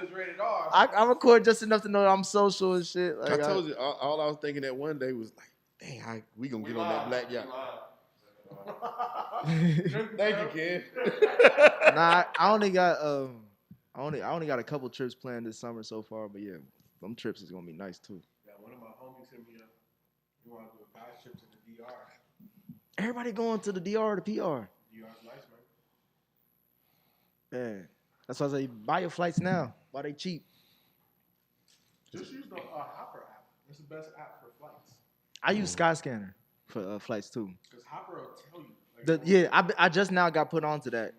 it's rated R. I record just enough to know that I'm social and shit. Like, I told you, all I was thinking that one day was like, dang, we gonna get on that black yacht. Thank you, Ken. Nah, I only got I only got a couple trips planned this summer so far, but yeah, them trips is gonna be nice too. Yeah, one of my homies hit me up. He wanted to do a guys trip to the DR. Everybody going to the DR or the PR. DR's nice, man. Man, that's why I say buy your flights now while they cheap. Just use the Hopper app. It's the best app for flights. I use Skyscanner for flights too. Because Hopper will tell you. Yeah, I just now got put onto that.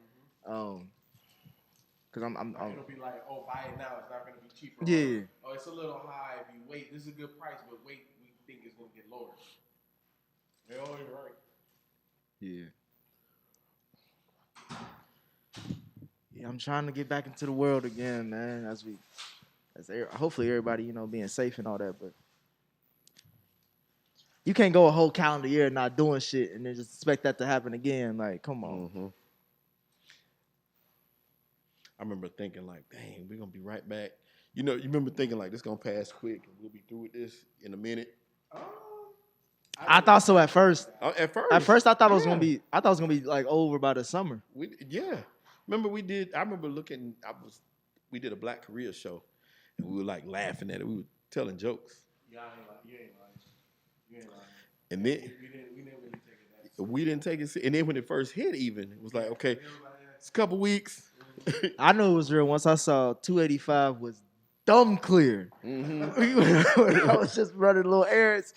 Cause I'm it'll be like, oh, buy it now. It's not gonna be cheaper. Yeah. Oh, it's a little high if you wait. This is a good price, but wait, we think it's gonna get lower. Oh, you're right. Yeah. Yeah, I'm trying to get back into the world again, man. Hopefully everybody, being safe and all that, but you can't go a whole calendar year not doing shit and then just expect that to happen again. Like, come on. Mm-hmm. I remember thinking like, dang, we're gonna be right back. You remember thinking like this gonna pass quick and we'll be through with this in a minute. I thought so at first. At first, I thought it was gonna be. I thought it was gonna be like over by the summer. Remember I remember looking. We did a Black Korea show, and we were like laughing at it. We were telling jokes. Yeah, you ain't lying. And then we didn't really take it that. We didn't take it. And then when it first hit, even it was like, okay, it's a couple weeks. I knew it was real once I saw 285 was dumb clear. Mm-hmm. When I was just running little errands,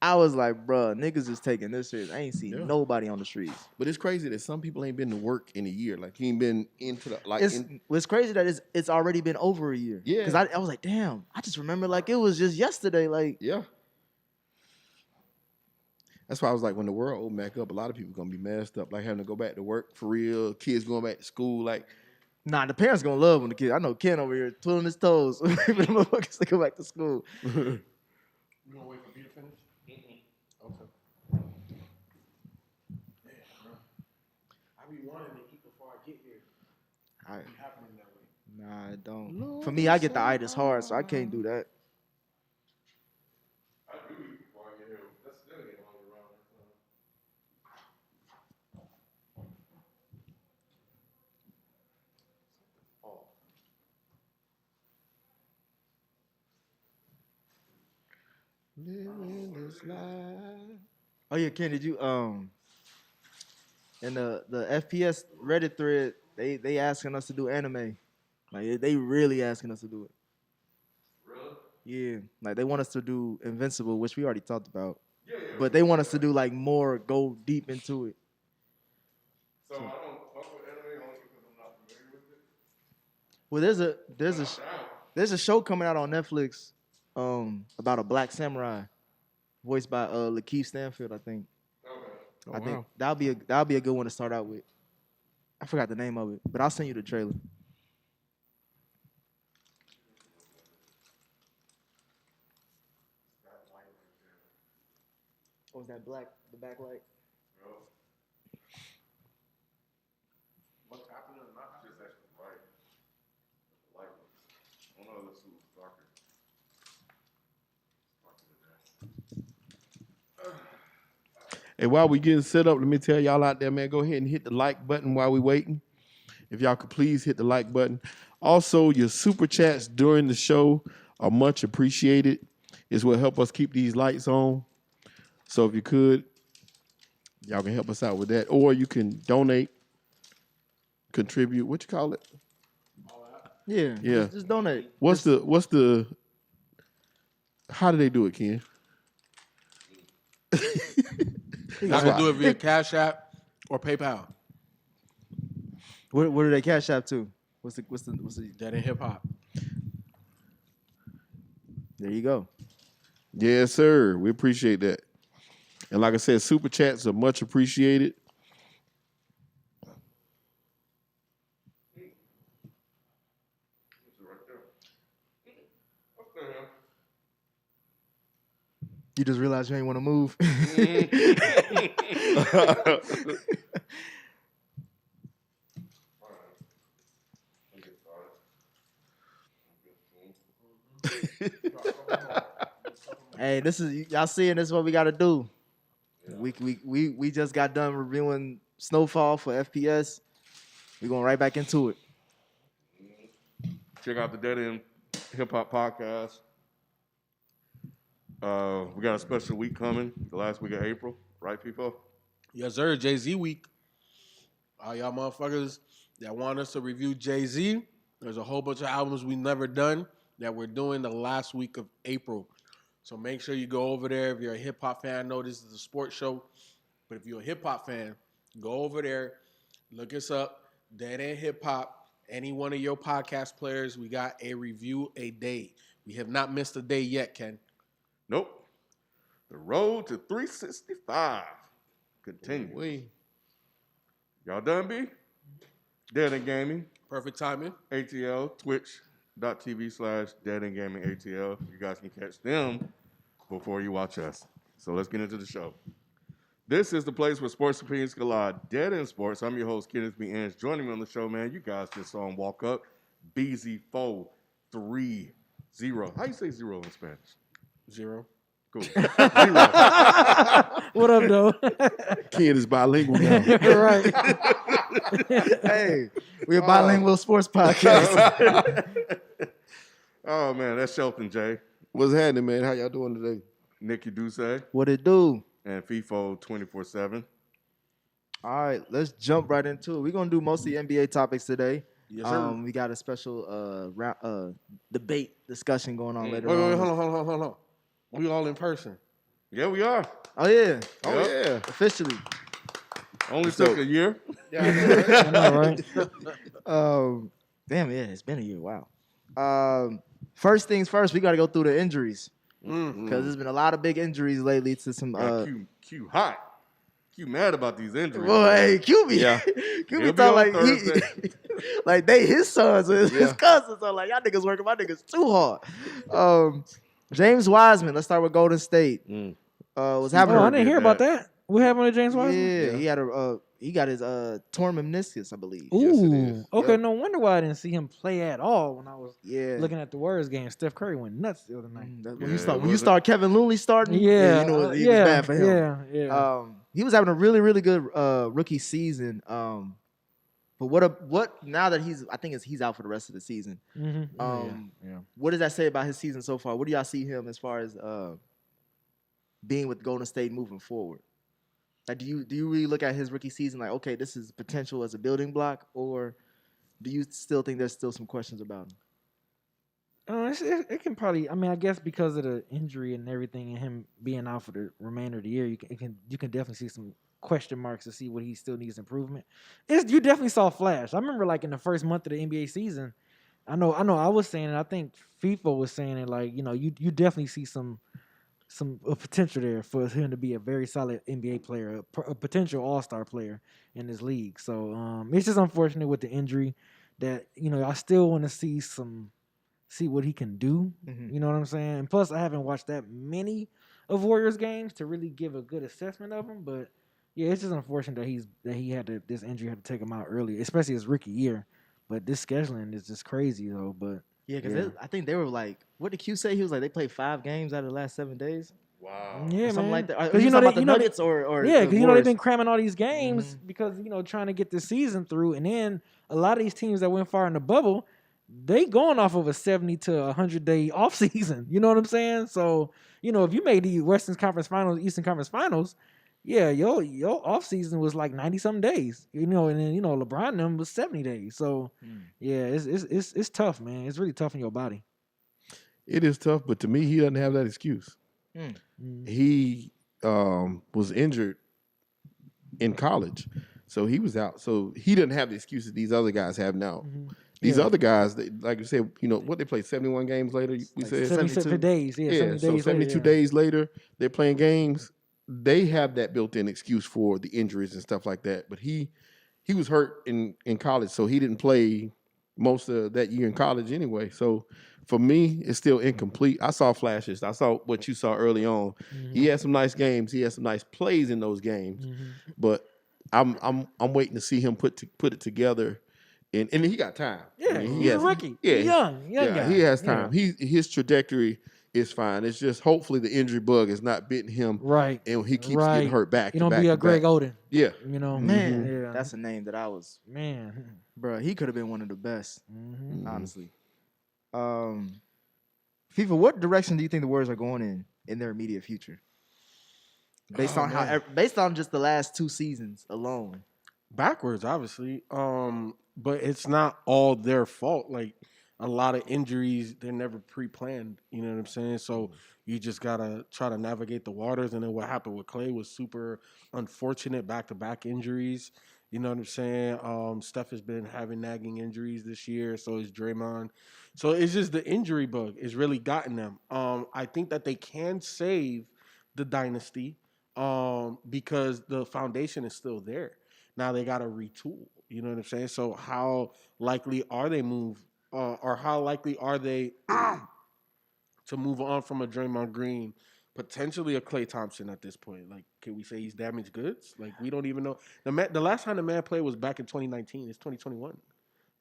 I was like, bruh, niggas is taking this serious. I ain't seen nobody on the streets. But it's crazy that some people ain't been to work in a year. Like, he ain't been into the, like. It's crazy that it's already been over a year. Yeah. Because I was like, damn, I just remember like it was just yesterday. Like, yeah. That's why I was like, when the world opened back up, a lot of people going to be messed up, like having to go back to work for real, kids going back to school, like. Nah, the parents gonna love when the kid. I know Ken over here twiddling his toes. The motherfuckers to go back to school. You gonna wait for B to finish? Okay. Yeah, bro. I be wanting to eat before I get here. It be happening that way. Nah, it don't. Lord, for me, I get the itis hard, so I can't do that. I do eat before I get here. That's still getting all around. Living this life. Oh yeah, Ken, did you in the FPS Reddit thread, they asking us to do anime. Like they really asking us to do it. Really? Yeah. Like they want us to do Invincible, which we already talked about. Yeah. But they want us to do like more, go deep into it. So I don't fuck with anime only because I'm not familiar with it. Well, there's a show coming out on Netflix about a black samurai voiced by Lakeith Stanfield, I think. Okay. I think that'll be a good one to start out with. I forgot the name of it, but I'll send you the trailer. What was that the backlight? What's happening is not just actually bright. The light was, I don't know if it was darker. And while we getting set up, let me tell y'all out there, man, go ahead and hit the like button while we waiting. If y'all could please hit the like button. Also, your super chats during the show are much appreciated. It's what help us keep these lights on. So if you could, y'all can help us out with that. Or you can donate, contribute. What you call it? Yeah. Just donate. What's the how do they do it, Ken? I can do it via Cash App or PayPal. What do they cash out to? What's the Dead in Hip Hop. There you go. Yes, sir. We appreciate that. And like I said, super chats are much appreciated. You just realized you ain't want to move. Hey, this is y'all seeing this is what we gotta do. We just got done reviewing Snowfall for FPS. We're going right back into it. Check out the Dead End Hip Hop Podcast. We got a special week coming, the last week of April, right, people? Yes, sir. Jay-Z week. All y'all motherfuckers that want us to review Jay-Z, there's a whole bunch of albums we never done that we're doing the last week of April. So make sure you go over there. If you're a hip-hop fan, I know this is a sports show, but if you're a hip-hop fan, go over there, look us up, Dead End Hip Hop, any one of your podcast players, we got a review a day. We have not missed a day yet, Ken. Nope. The road to 365 continues. We Y'all done, B? Dead End Gaming, Perfect timing. ATL, twitch.tv/Dead End Gaming ATL. You guys can catch them before you watch us. So let's get into the show. This is the place where sports opinions collide. Dead End Sports. I'm your host, Kenneth B. Inch. Joining me on the show, man, you guys just saw him walk up. BZ430. How you say zero in Spanish? Zero. Cool. Zero. What up, though? Kid is bilingual now. Right. Hey, we're a bilingual sports podcast. Oh, man, that's Shelton J. What's happening, man? How y'all doing today? Nicky Duce What it do? and FIFO 24/7. All right, let's jump right into it. We're gonna do mostly NBA topics today. Yes, sir. We got a special debate discussion going on later Wait, on. hold on. We all in person. Yeah, we are. Oh yeah, Oh, yeah. officially. Only So- took a year. I know, right? Damn, yeah, it's been a year. Wow. First things first, we got to go through the injuries because there's been a lot of big injuries lately to some. Q hot. Q mad about these injuries. Boy, QB. Yeah. QB He'll be thought on like Thursday. like they his sons or his Yeah. cousins are like y'all niggas working my niggas too hard. James Wiseman. Let's start with Golden State. Was having Oh, a I didn't hear about that. What happened to James Wiseman? yeah, he had he got his torn meniscus, I believe. Ooh, Yes, it is. okay. Yep. No wonder why I didn't see him play at all when I was Yeah. looking at the Warriors game. Steph Curry went nuts the other night. When Yeah, you start it when you wasn't- start Kevin Looney starting, Yeah, you know it was yeah, bad for him. Yeah. He was having a really, really good rookie season. But what now that I think he's out for the rest of the season. Mm-hmm. What does that say about his season so far? What do y'all see him as far as being with Golden State moving forward? Like, do you really look at his rookie season like, okay, this is potential as a building block, or do you still think there's still some questions about him? It can probably. I mean, I guess because of the injury and everything, and him being out for the remainder of the year, you can definitely see some question marks to see what he still needs improvement. You definitely saw flash. I remember like in the first month of the NBA season, I know. I was saying it. I think FIFA was saying it. Like, you definitely see some potential there for him to be a very solid NBA player, a potential All-Star player in this league. So it's just unfortunate with the injury that I still want to see what he can do. Mhm. You know what I'm saying? And plus, I haven't watched that many of Warriors games to really give a good assessment of him. But yeah, it's just unfortunate that he had this injury had to take him out early, especially his rookie year. But this scheduling is just crazy though. But Yeah, because I think they were like, what did Q say? He was like, they played 5 games out of the last 7 days, Wow. yeah, or something man. like that. Because You know about the they- Nuggets or yeah, the because they've Warriors? been cramming all these games because trying to get the season through, and then a lot of these teams that went far in the bubble, they going off of a 70 to 100-day off season. You know what I'm saying? So if you made the Western Conference Finals, Eastern Conference Finals, yeah, your off season was like 90-something days. And then LeBron and them was 70 days. So yeah, it's tough, man. It's really tough on your body. It is tough, but to me, he doesn't have that excuse. He was injured in college, so he was out. So he doesn't have the excuses these other guys have now. These other guys, like you said, what they played 71 games later. We Like said 77 days. Yeah, 70 so days 72 later, yeah. days later, they're playing games. They have that built-in excuse for the injuries and stuff like that. But he was hurt in college, so he didn't play most of that year in college anyway. So for me, it's still incomplete. I saw flashes. I saw what you saw early on. He had some nice games. He had some nice plays in those games. But I'm waiting to see him put it together and he got time. Yeah, he he's a has- rookie. Yeah, He's young guy. he has Yeah. time. His trajectory is fine. It's just hopefully the injury bug is not bitten him, Right. and he keeps getting hurt back. You to don't back be to a Greg back. Oden. Yeah, You know, Man, Yeah. that's a name that I was, Man. bro. He could have been one of the best, Mhm. honestly. FIFA, what direction do you think the Warriors are going in their immediate future? Based on based on just the last 2 seasons alone. Backwards, obviously. But it's not all their fault. Like a lot of injuries, they're never pre-planned. You know what I'm saying? So you just gotta try to navigate the waters. And then what happened with Clay was super unfortunate, back-to-back injuries. You know what I'm saying? Steph has been having nagging injuries this year. So is Draymond. So it's just the injury bug is really gotten them. I think that they can save the dynasty because the foundation is still there. Now they got to retool. You know what I'm saying? So how likely are they or how likely are they to move on from a Draymond Green, potentially a Klay Thompson at this point? Like, can we say he's damaged goods? Like, we don't even know. The last time the man played was back in 2019. It's 2021.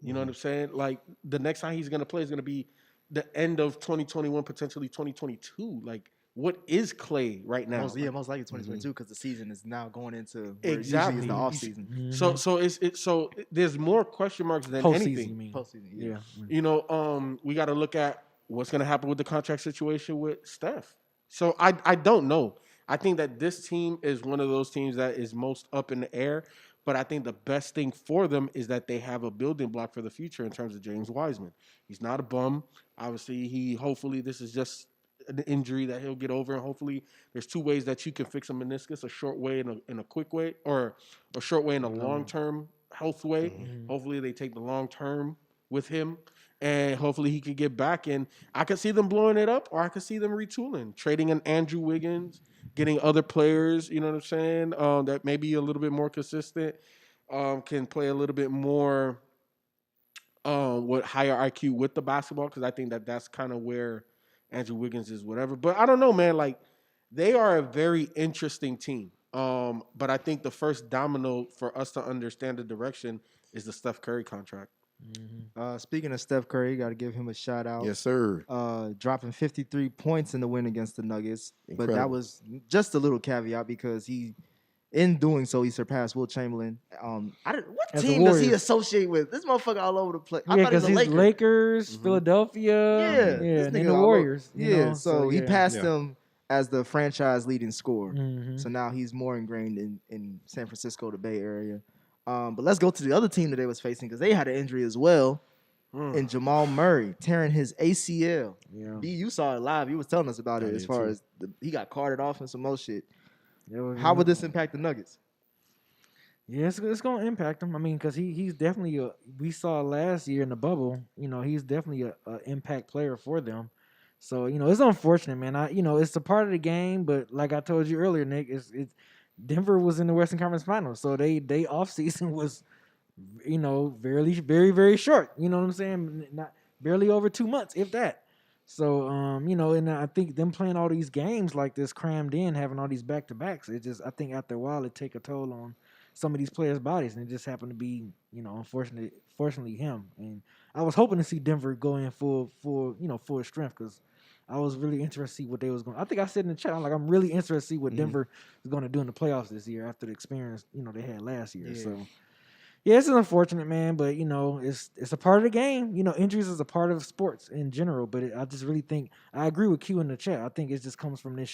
You know what I'm saying? Like, the next time he's going to play is going to be the end of 2021, potentially 2022. Like, what is Klay right now? Most likely 2022 because the season is now going into Exactly. usually is the off season. Mhm. So there's more question marks than Postseason, anything. you mean? Postseason, Yeah. You know, we got to look at what's going to happen with the contract situation with Steph. So I don't know. I think that this team is one of those teams that is most up in the air. But I think the best thing for them is that they have a building block for the future in terms of James Wiseman. He's not a bum. Obviously, hopefully this is just an injury that he'll get over. And hopefully there's 2 ways that you can fix a meniscus, a short way and a quick way, or a short way and a long-term health way. Hopefully they take the long-term with him. And hopefully he could get back. And I could see them blowing it up, or I could see them retooling, trading an Andrew Wiggins, getting other players, you know what I'm saying, that may be a little bit more consistent, can play a little bit more with higher IQ with the basketball, because I think that that's kind of where Andrew Wiggins is, whatever. But I don't know, man. Like, they are a very interesting team. But I think the first domino for us to understand the direction is the Steph Curry contract. Speaking of Steph Curry, got to give him a shout out. yes, sir. Dropping 53 points in the win against the Nuggets. But that Incredible. was just a little caveat because in doing so, he surpassed Will Chamberlain. What As the team does he Warriors. associate with? This motherfucker all over the place. I Yeah, thought he because was a he's Laker. Lakers, Philadelphia, Yeah, this and nigga the all over- Warriors. you Yeah, know? so he yeah. passed Yeah. him as the franchise leading scorer. Mhm. So now he's more ingrained in San Francisco, the Bay Area. But let's go to the other team that they was facing because they had an injury as well. And Jamal Murray tearing his ACL. Yeah. B, you saw it live. You was telling us about I it as did far too. as he got carted off and some more shit. Yeah, How would this impact the Nuggets? Yeah, it's going to impact him. I mean, because he's definitely we saw last year in the bubble, you know, he's definitely a impact player for them. So, you know, it's unfortunate, man. It's a part of the game, but like I told you earlier, Nick, it's Denver was in the Western Conference Finals. So they offseason was, you know, very, very, very short. You know what I'm saying? Not barely over 2 months, if that. So, you know, and I think them playing all these games like this crammed in, having all these back-to-backs, I think after a while it take a toll on some of these players' bodies, and it just happened to be, you know, fortunately him. And I was hoping to see Denver go in full strength because I was really interested to see what they was going. I think I said in the chat, I'm really interested to see what Denver is going to do in the playoffs this year after the experience, you know, they had last year. Yeah. So, yeah, it's unfortunate, man, but you know, it's a part of the game. You know, injuries is a part of sports in general. But I just really think I agree with Q in the chat. I think it just comes from this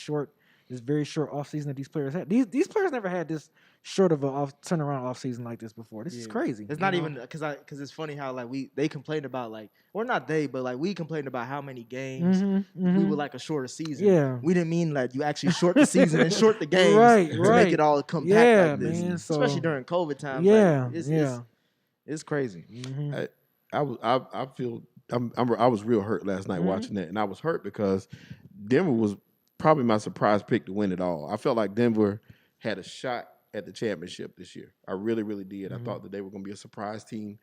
very short offseason that these players had. These players never had this short of a turnaround offseason like this before. This is crazy. It's not even because it's funny how like they complained about we complained about how many games we would like a shorter season. Yeah. We didn't mean like you actually short the season and short the games Right, to right. make it all compact Yeah, like this. man, so- Especially during COVID times. Yeah, like, it's crazy. Mhm. I was real hurt last night watching that, and I was hurt because Denver was probably my surprise pick to win it all. I felt like Denver had a shot at the championship this year. I really, really did. I thought that they were going to be a surprise team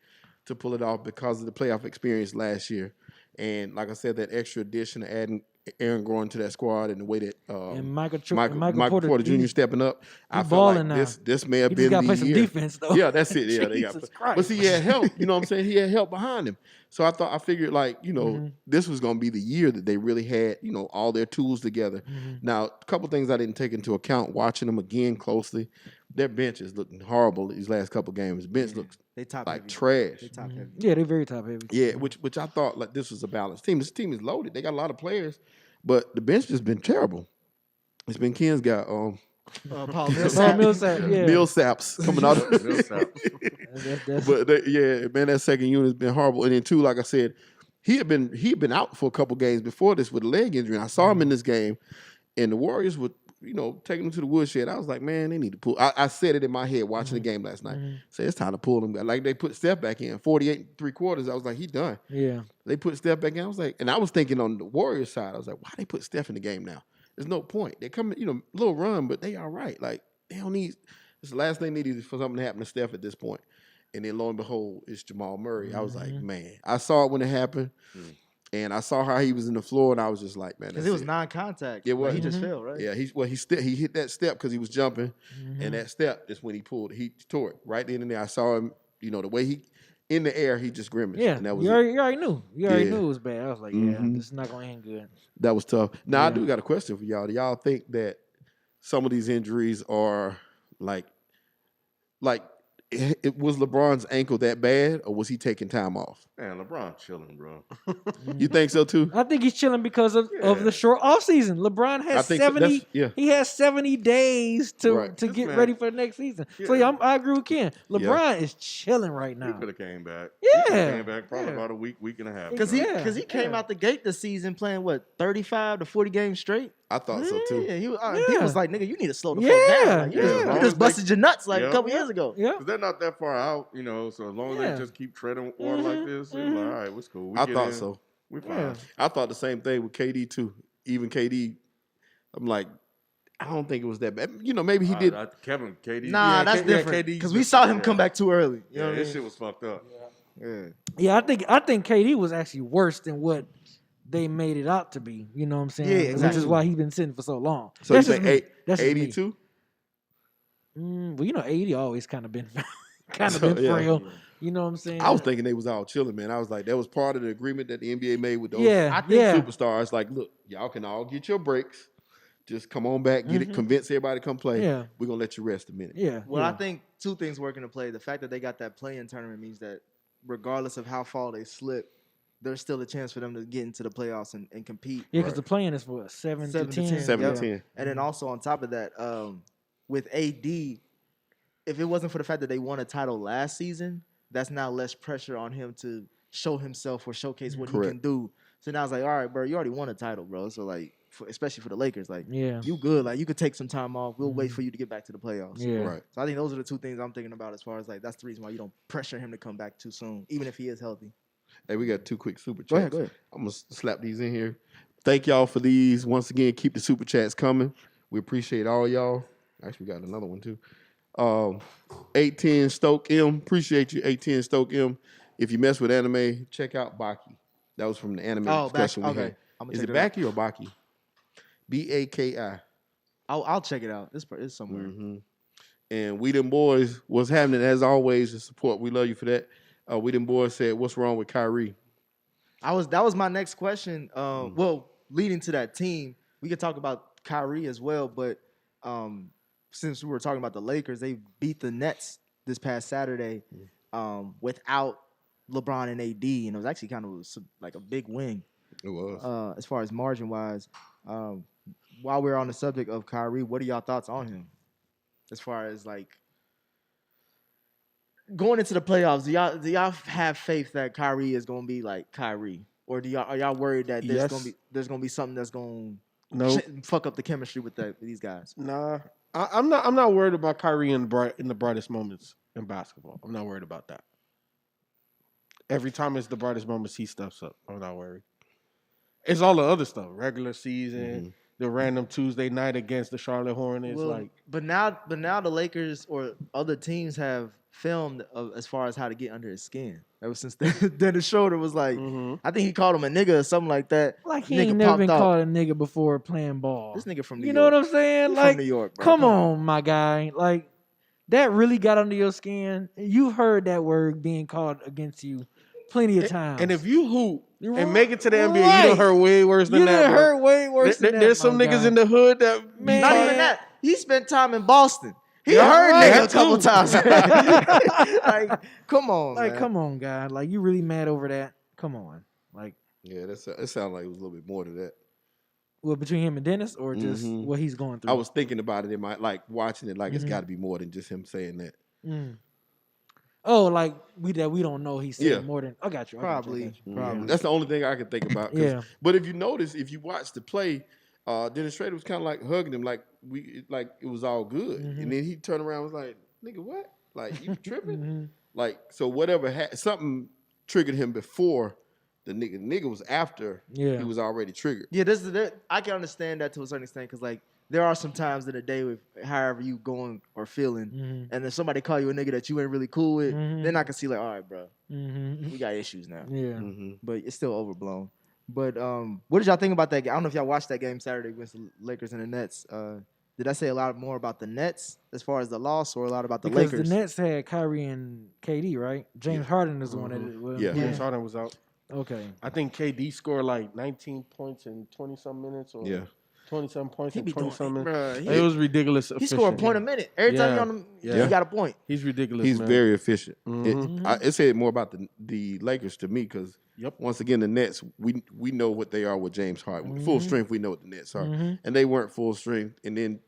to pull it off because of the playoff experience last year, and like I said, that extra addition of adding Aaron growing to that squad and the way that And Michael Michael Porter Jr. stepping up, I feel balling like now. this may have He been just got to the play some year. defense though. Yeah, that's it. Yeah, they got. Jesus Christ. But see, he had help. You know what I'm saying? He had help behind him. So I figured like, this was gonna be the year that they really had, all their tools together. Now, a couple things I didn't take into account watching them again closely. Their bench is looking horrible these last couple games. Bench looks They top like heavy. trash. They top heavy. Yeah, they're very top heavy. Yeah, which I thought like this was a balanced team. This team is loaded. They got a lot of players, but the bench just been terrible. It's been Ken's got Paul Paul Millsap. Millsap, yeah. Millsaps coming out. Millsap. That's, But that second unit has been horrible. And then two, like I said, he had been out for a couple games before this with a leg injury. And I saw him in this game, and the Warriors would taking him to the woodshed. I was like, man, they need to pull. I said it in my head watching the game last night. Say it's time to pull him. Like they put Steph back in 48 3/4. I was like, he done. yeah. They put Steph back in. I was like, and I was thinking on the Warriors side, I was like, why they put Steph in the game now? There's no point. They come, little run, but they all right. Like they don't need. It's the last thing they need is for something to happen to Steph at this point. And then lo and behold, it's Jamal Murray. I was like, man, I saw it when it happened. And I saw how he was in the floor, and I was just like, man, Because it was non-contact. It was. He just fell, right? Yeah, he hit that step because he was jumping, and that step is when he tore it right then and there. I saw him, the way he in the air, he just grimaced. Yeah, and that was you already knew. You already Yeah. knew it was bad. I was like, yeah, this is not going to end good. that was tough. Now I Yeah. do got a question for y'all. Do y'all think that some of these injuries are like it was LeBron's ankle that bad, or was he taking time off? Man, LeBron chilling, bro. You think so too? I think he's chilling because of the short offseason. LeBron I has think so. 70. Yeah. He has 70 days to Right. to This get man- ready for the next season. So Yeah. I agree with Ken. LeBron is chilling right He now. could have came back. Yeah. He coulda came back probably Yeah. about a week and a half. Because ago. he came out the gate this season playing 35 to 40 games straight. I thought so too. Yeah, he Yeah. was like, nigga, you need to slow the Yeah, fuck down. Like, yeah. you As long just as busted your nuts like Yeah. a couple years ago. Yeah. 'Cause they're not that far out, so as long as Yeah. they just keep treading water like this, it's like, all right, what's cool. We I get thought in, so. We fine. Yeah. I thought the same thing with KD too. Even KD, I'm like, I don't think it was that bad. Maybe he did. Kevin, KD. Nah, yeah, that's different. Because we saw him come back too early. You know what I this mean? shit was fucked up. Yeah. Yeah, I think KD was actually worse than what they made it out to be. You know what I'm saying? Yeah, Which exactly. is why he's been sitting for so long. So you That's just think me. That's just me. 82? Well, 80 always kind of been So, yeah. frail. You know what I'm saying? I was thinking they was all chilling, man. I was like, that was part of the agreement that the NBA made with those Yeah, superstars. Like, look, y'all can all get your breaks. Just come on back, get it, convince everybody to come play. Yeah. We're going to let you rest a minute. Yeah. Well, yeah. I think two things work into play. The fact that they got that play-in tournament means that regardless of how far they slip, there's still a chance for them to get into the playoffs and compete. Yeah, because the plan is for 7 to 10. 7 Yep. to 10. And then also on top of that, with AD, if it wasn't for the fact that they won a title last season, that's now less pressure on him to show himself or showcase what he can do. So now it's like, all right, bro, you already won a title, bro. So like, especially for the Lakers, like, Yeah. you good. Like, you could take some time off. We'll wait for you to get back to the playoffs. Yeah. Right. So I think those are the two things I'm thinking about as far as like that's the reason why you don't pressure him to come back too soon, even if he is healthy. Hey, we got 2 quick super chats. Go ahead. I'm going to slap these in here. Thank y'all for these. Once again, keep the super chats coming. We appreciate all y'all. Actually, we got another one too. 810 Stoke M. Appreciate you, 810 Stoke M. If you mess with anime, check out Baki. That was from the anime discussion we had. Is it Baki or Baki? Baki. I'll check it out. It's somewhere. Mm-hmm. And We Them Boys was having it as always to support. We love you for that. We Them Boys said, "What's wrong with Kyrie?" That was my next question. Well, leading to that team, we could talk about Kyrie as well, but since we were talking about the Lakers, they beat the Nets this past Saturday without LeBron and AD, and it was actually kind of like a big win. It was. As far as margin wise. While we're on the subject of Kyrie, what are y'all thoughts on him? As far as like going into the playoffs, do y'all have faith that Kyrie is going to be like Kyrie, or are y'all worried that there's going to be something that's going to fuck up the chemistry with these guys? Nah, I'm not worried about Kyrie in the brightest moments in basketball. I'm not worried about that. Every time it's the brightest moments, he steps up. I'm not worried. It's all the other stuff, regular season, the random Tuesday night against the Charlotte Hornets. But now the Lakers or other teams have filmed as far as how to get under his skin. Ever since then the shoulder was like, I think he called him a nigga or something like that. Like he Nigga ain't never popped been off. called a nigga before playing ball. This nigga from New You York. know what I'm saying? He Like, from New York, bro. come on, my guy. Like, that really got under your skin. You've heard that word being called against you plenty of times. And if you hoop You're and make it to the NBA, right. you done heard way worse than you that. done bro. hurt way worse than that. There's some my niggas guy. in the hood that Man. Not even that. He spent time in Boston. He Yeah, heard right. nigga a That couple too. times. Like, come on, Like, man. come on, guy. Like, you really mad over that? Come on. Like, Yeah, it sounded like it was a little bit more to that. what, between him and Dennis or just what he's going through? I was thinking about it in my watching it like it's got to be more than just him saying that. Oh, like we don't know. He said Yeah. more than I got you. I Probably. got you. Probably. That's the only thing I could think about. 'Cause- Yeah. But if you notice, if you watch the play, Dennis Schrader was kind of like hugging him, like it was all good, and then he turned around and was like, "Nigga, what? Like you tripping? Like so whatever something triggered him before the nigga. The nigga was after Yeah. he was already triggered. Yeah, I can understand that to a certain extent because, like, there are some times in the day with however you going or feeling, and if somebody call you a nigga that you ain't really cool with, then I can see like, all right, bro, we got issues now. Yeah. But it's still overblown. But what did y'all think about that game? I don't know if y'all watched that game Saturday against the Lakers and the Nets. Did I say a lot more about the Nets as far as the loss, or a lot about the Because Lakers? the Nets had Kyrie and KD, right? James Harden is the one that Yeah. James Harden was out. Okay. I think KD scored like 19 points in 20-some minutes or Yeah. 27 points He in be doing 20-some it, minutes. bruh. It was ridiculous. He scored a point a minute every time you on him. Yeah. He got a point. He's ridiculous. He's man. very efficient. Mhm. It said more about the Lakers to me because once again the Nets we know what they are with James Harden. Full strength, we know what the Nets are, and they weren't full strength. And then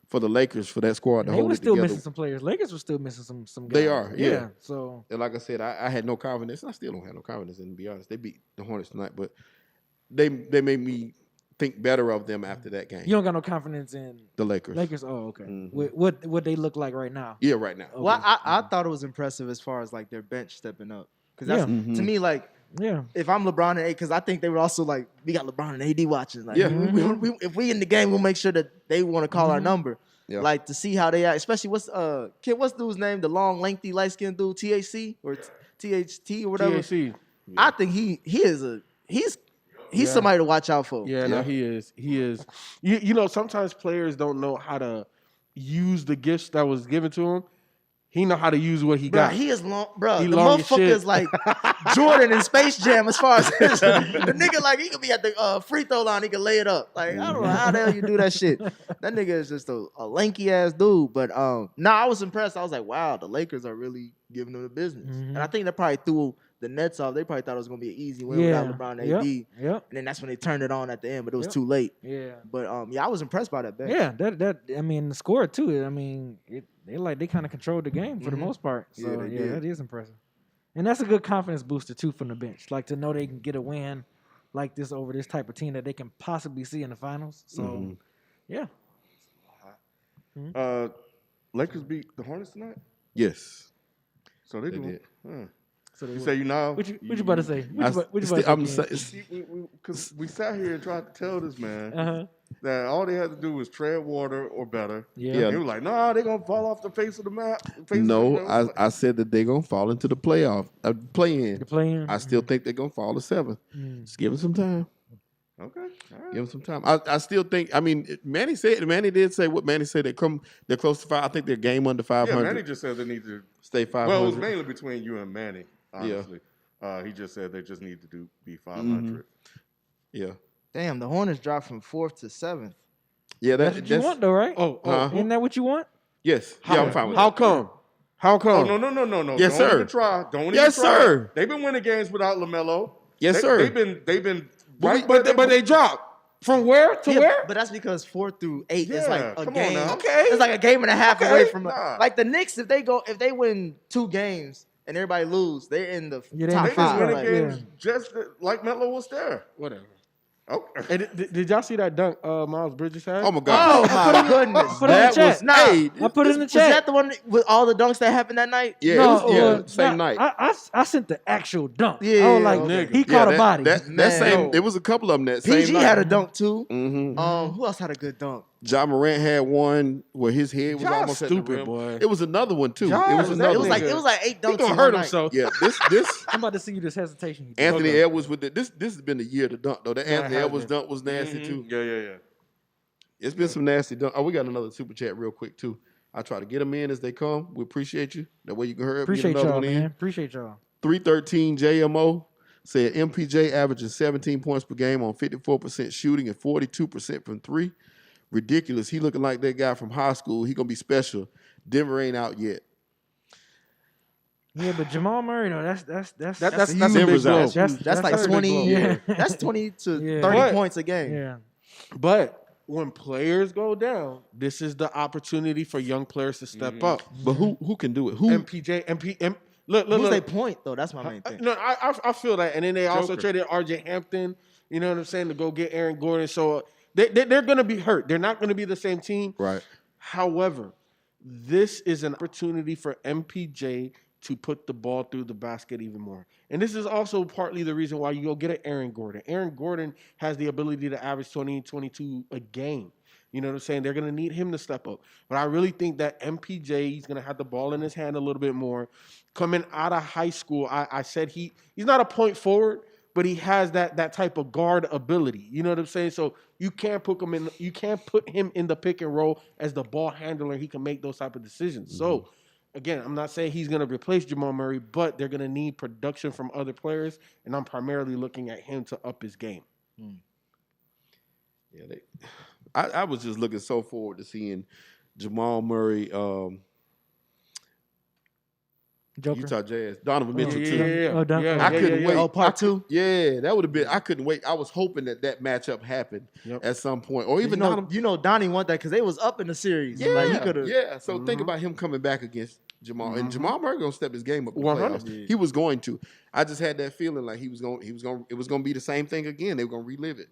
for the Lakers, for that squad to They hold were it still together, missing some players. Lakers were still missing some guys. They are, yeah. So and like I said, I had no confidence. And I still don't have no confidence. And to be honest, they beat the Hornets tonight, but they made me think better of them after that game. you don't got no confidence in The Lakers. Oh, okay. What they look like right now? Yeah, right now. Well, I thought it was impressive as far as like their bench stepping up. Because that's to me, like, Yeah. if I'm LeBron and AD, because I think they were also like, we got LeBron and AD watching. Like, Yeah. if we in the game, we'll make sure that they want to call our number. Yeah. Like, to see how they act, especially what's dude's name? The long, lengthy, light skinned dude, THC or THT or whatever. THC. I think he's somebody to watch out for. Yeah, no, he is. He is. You know, sometimes players don't know how to use the gifts that was given to him. He know how to use what he Bro, got. he is long, bro. He The long as motherfucker shit. is like Jordan in Space Jam as far as the nigga, like, he could be at the free throw line, he could lay it up. Like, I don't know how the hell you do that shit. That nigga is just a lanky ass dude. But I was impressed. I was like, wow, the Lakers are really giving them the business. And I think that probably threw the Nets off. They probably thought it was gonna be an easy win without LeBron and AD. Yep. And then that's when they turned it on at the end, but it was too late. Yeah. But I was impressed by that bet. Yeah, that I mean, the score too. I mean, they kind of controlled the game for the most part. So Yeah, they did. that is impressive, and that's a good confidence booster too from the bench. Like to know they can get a win like this over this type of team that they can possibly see in the finals. So yeah, Lakers beat the Hornets tonight, Yes. so they They do. did. so they You won. say you know? What you about to say? What you about to say? I'm Ken? saying, Because we sat here and tried to tell this man Uh-huh. that all they had to do was tread water or better. Yeah. Yeah. He was like, "Nah, they're gonna fall off the face of the map." no, I said that they're gonna fall into the playoff, play-in. The play-in. I still think they're gonna fall to 7th. Just give them some time. Okay, all right. Give them some time. I still think. I mean, Manny did say what Manny said. They're close to 5. I think they're game under 500. Yeah, Manny just said they need to stay 500. Well, it was mainly between you and Manny, honestly. He just said they just need to be 500. Yeah, Damn, the Hornets dropped from 4th to 7th. yeah. That's what you want though, right? Isn't that what you want? Yes. Yeah, I'm fine with How that. come? How Oh, come? no. Yes, Don't sir. even try. Don't even Yes, try. sir. They've been winning games without LaMelo. Yes, sir. They've been But they dropped. From where to Yeah, where? but that's because 4 through 8 is Yeah, like a come on game. now. Okay. It's like a game and a half Okay. away from Nah. like the Knicks. If they win 2 games and everybody lose, they're in the Yeah, they top in They the just 5. winning Like, games just like Melo was there. Whatever. Okay. Hey, did y'all see that dunk Miles Bridges had? Oh my God. oh my goodness! Put it in the That chat. was Nah, hey, I put it in the Was chat. that the one with all the dunks that happened that night? Yeah, No, it was, same nah, night. I sent the actual dunk. Yeah, I was like, okay. he caught a body. That Man. same. It was a couple of them that same PG night. had a dunk too. Mm-hmm. Who else had a good dunk? Ja Morant had one where his head was Ja almost at the stupid, rim. boy. It was another one too. Ja it was is- another It was one. like 8 He dunks. gonna in hurt one night. himself. Yeah, this I'm about to see you this hesitation. You did. Anthony Okay. Edwards with this has been the year to dunk though. That No, it Anthony has Edwards been. dunk was nasty too. Yeah. It's been some nasty dunk. Oh, we got another super chat real quick too. I try to get them in as they come. We appreciate you. That way you can hurry up. Appreciate get another y'all, one man. in. Appreciate y'all. 313 JMO said MPJ averaging 17 points per game on 54% shooting and 42% from three. Ridiculous. He looking like that guy from high school. He gonna be special. Denver ain't out yet. Yeah, but Jamal Murray, though, that's That's a a big Denver's blow. out. That's like a big 20. blow. Yeah. That's 20 to Yeah. 30 But- points a game. Yeah. But when players go down, this is the opportunity for young players to step up. But who can do it? Who? MPJ, look. Who's they point though? That's my main thing. No, I feel that, and then they also Joker. traded RJ Hampton. You know what I'm saying, to go get Aaron Gordon. So they're going to be hurt. They're not going to be the same team. Right. However, this is an opportunity for MPJ to put the ball through the basket even more. And this is also partly the reason why you go get an Aaron Gordon. Aaron Gordon has the ability to average 20 and 22 a game. You know what I'm saying? They're going to need him to step up. But I really think that MPJ, he's going to have the ball in his hand a little bit more. Coming out of high school, I said he's not a point forward, but he has that type of guard ability. You know what I'm saying? So you can't put him in the pick and roll as the ball handler. He can make those type of decisions. So again, I'm not saying he's going to replace Jamal Murray, but they're going to need production from other players, and I'm primarily looking at him to up his game. Yeah, I was just looking so forward to seeing Jamal Murray, Joker. Utah Jazz, Donovan Mitchell too. Yeah. Oh, done. I couldn't wait. Oh, part two? Yeah, that would have been. I couldn't wait. I was hoping that matchup happened Yep. at some point, or even You know, Donnie want that because they was up in the series. Yeah, Like, he could have. yeah. So think about him coming back against Jamal, and Jamal Murray gonna step his game up in the 100. playoffs. He was going to. I just had that feeling like it was gonna be the same thing again. They were gonna relive it,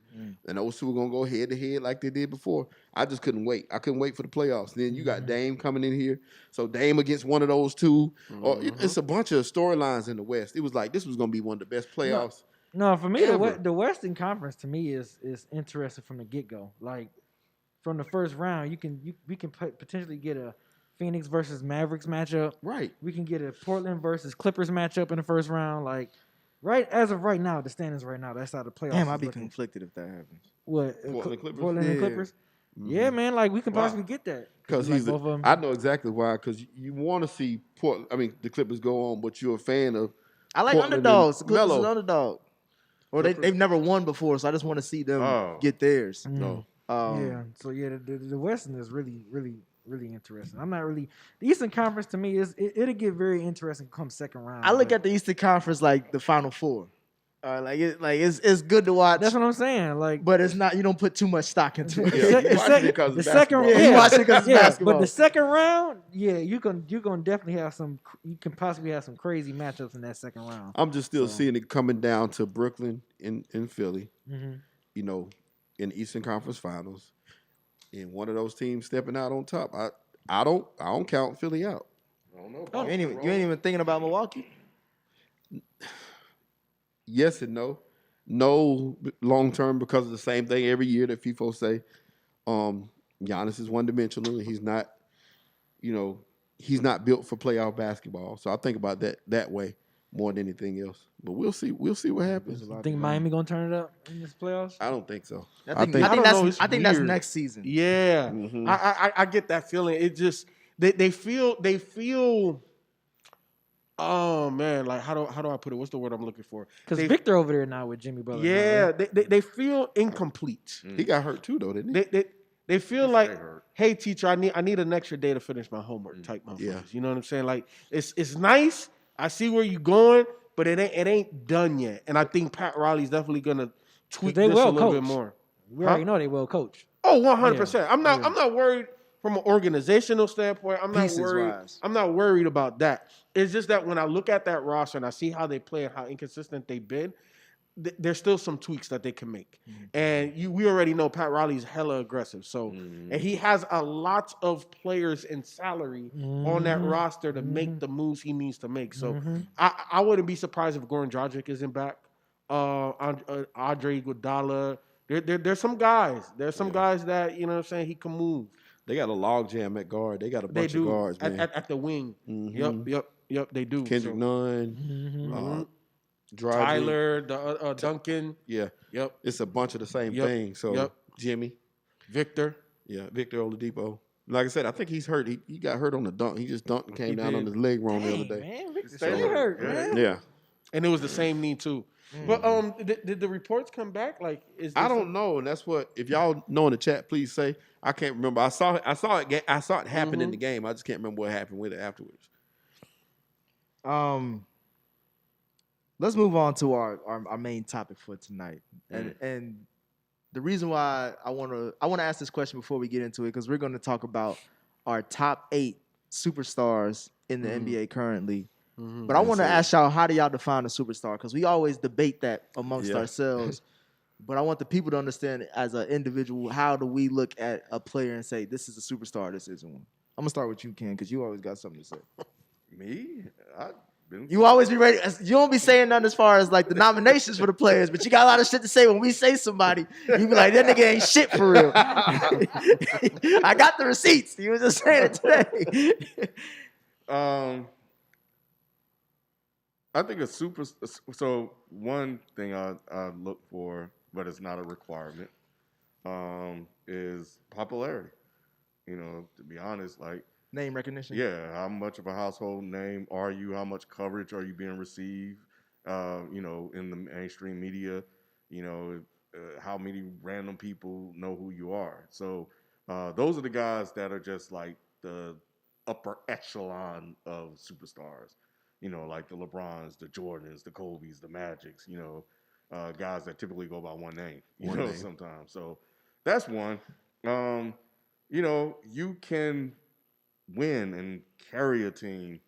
and those two were gonna go head to head like they did before. I just couldn't wait. I couldn't wait for the playoffs. Then you got Dame coming in here, so Dame against one of those two, or it's a bunch of storylines in the West. It was like this was gonna be one of the best playoffs. No, for me, Ever. the Western Conference to me is interesting from the get go. Like from the first round, we can potentially get a Phoenix versus Mavericks matchup. Right. We can get a Portland versus Clippers matchup in the first round. Like as of right now, the standings right now, that's how the playoffs. Damn, is I'd be looking. conflicted if that happens. What Portland Clippers? Portland and Yeah. Clippers. Yeah, man. Like we can Wow. possibly get that Because like he's, both of them. I know exactly why. Because you want to see the Clippers go on, but you're a fan of. I like Portland underdogs. The and Clippers is Melo. an underdog. Or they've never won before, so I just want to see them Oh. get theirs. No. Yeah. So yeah, the Western is really interesting. I'm not really the Eastern Conference to me it'll get very interesting come second round. I look but at the Eastern Conference like the Final Four. It's good to watch, that's what I'm saying. Like but it's not. You don't put too much stock into it. Yeah, you watch it because the it's second basketball. Yeah, you watch it 'cause it's basketball. But the second round, yeah, you're gonna definitely have some. You can possibly have some crazy matchups in that second round. I'm just still So- seeing it coming down to Brooklyn in Philly, Mm-hmm. you know, in the Eastern Conference Finals, and one of those teams stepping out on top. I don't count Philly out. I don't know. You ain't even thinking about Milwaukee. Yes and no. No long term because of the same thing every year that FIFO say. Giannis is one dimensional. He's not, he's not built for playoff basketball. So I think about that way more than anything else. But we'll see. We'll see what happens. You think Miami gonna turn it up in this playoffs? I don't think so. I think I don't know, it's that's weird. next season. Yeah, Mhm. I get that feeling. It just they feel. Oh man, like how do I put it? What's the word I'm looking for? Because They- Victor over there now with Jimmy Butler. now, Yeah, right? they feel incomplete. He got hurt too, though, didn't he? They feel Stay like, hurt. hey teacher, I need an extra day to finish my homework type motherfuckers. Yeah. You know what I'm saying? Like it's nice. I see where you're going, but it ain't done yet. And I think Pat Riley's definitely gonna tweak they this a well little bit coached. more. We already know they well coached. Oh, 100%. I'm Yeah. not worried from an organizational standpoint. I'm not Pieces worried. wise. I'm not worried about that. It's just that when I look at that roster and I see how they play and how inconsistent they've been, there's still some tweaks that they can make. And we already know Pat Riley's hella aggressive. So and he has a lot of players in salary on that roster to make the moves he needs to make. So I wouldn't be surprised if Goran Dragic isn't back. Andre Iguodala, There's some guys. There's some guys that, you know what I'm saying, he can move. They got a log jam at guard. They got a They bunch do. of guards, man. At the wing. Yep, they do. Kendrick So, Nunn, Dragic. Tyler, Duncan. Yeah. Yep. It's a bunch of the same thing. So Jimmy. Victor. Yeah, Victor Oladipo. Like I said, I think he's hurt. He got hurt on the dunk. He just dunked and came down on his leg wrong the other day. Man, Victor Stay stay hurt, man. Yeah. And it was the same knee too. But did the reports come back? Like, I don't know, and that's what. If y'all know in the chat, please say. I can't remember. I saw it happen in the game. I just can't remember what happened with it afterwards. Let's move on to our main topic for tonight, and the reason why I want to ask this question before we get into it, because we're going to talk about our top 8 superstars in the NBA currently. But I want to ask y'all, how do y'all define a superstar? Because we always debate that amongst ourselves. But I want the people to understand, as an individual, how do we look at a player and say, this is a superstar, this isn't one? I'm going to start with you, Ken, because you always got something to say. Me? You always be ready. You don't be saying nothing as far as like the nominations for the players, but you got a lot of shit to say when we say somebody. You be like, that nigga ain't shit for real. I got the receipts. You was just saying it today. I think so one thing I look for, but it's not a requirement, is popularity. You know, to be honest, like, Name recognition. yeah, how much of a household name are you? How much coverage are you being received? You know, in the mainstream media, you know, how many random people know who you are. So those are the guys that are just like the upper echelon of superstars. You know, like the LeBrons, the Jordans, the Kobe's, the Magics. You know, guys that typically go by one name. You know, sometimes. So that's one. You know, you can win and carry a team,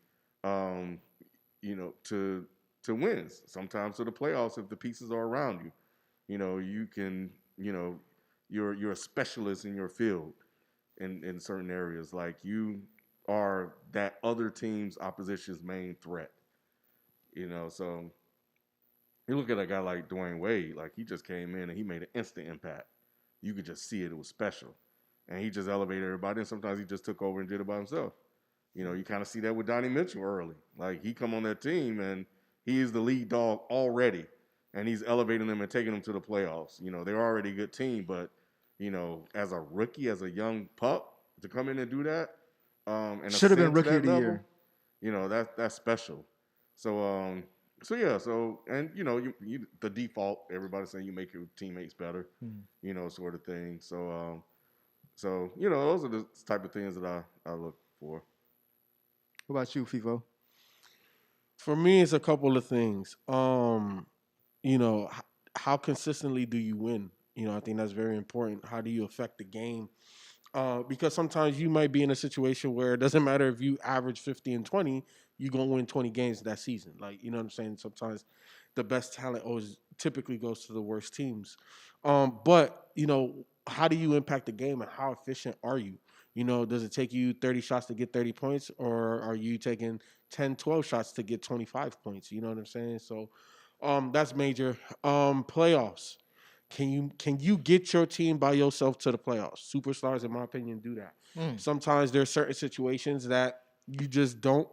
you know, to wins. Sometimes to the playoffs if the pieces are around you. You know, you can, you know, you're a specialist in your field in certain areas. Like, you are that other team's opposition's main threat. You know, so you look at a guy like Dwayne Wade, like, he just came in and he made an instant impact. You could just see it. It was special. And he just elevated everybody, and sometimes he just took over and did it by himself. You know, you kind of see that with Donnie Mitchell early. Like, he come on that team, and he is the lead dog already, and he's elevating them and taking them to the playoffs. You know, they're already a good team, but, you know, as a rookie, as a young pup, to come in and do that, and should have been ascend to rookie that of the level, year. You know, that's special. So, and, you know, you the default, everybody's saying you make your teammates better, you know, sort of thing. So, you know, those are the type of things that I look for. What about you, FIFO? For me, it's a couple of things. You know, how consistently do you win? You know, I think that's very important. How do you affect the game? Because sometimes you might be in a situation where it doesn't matter if you average 50 and 20, you're going to win 20 games that season. Like, you know what I'm saying? Sometimes the best talent always typically goes to the worst teams. But, you know, how do you impact the game, and how efficient are you? You know, does it take you 30 shots to get 30 points, or are you taking 10, 12 shots to get 25 points? You know what I'm saying? So that's major. Playoffs. Can you get your team by yourself to the playoffs? Superstars, in my opinion, do that. Sometimes there's certain situations that you just don't,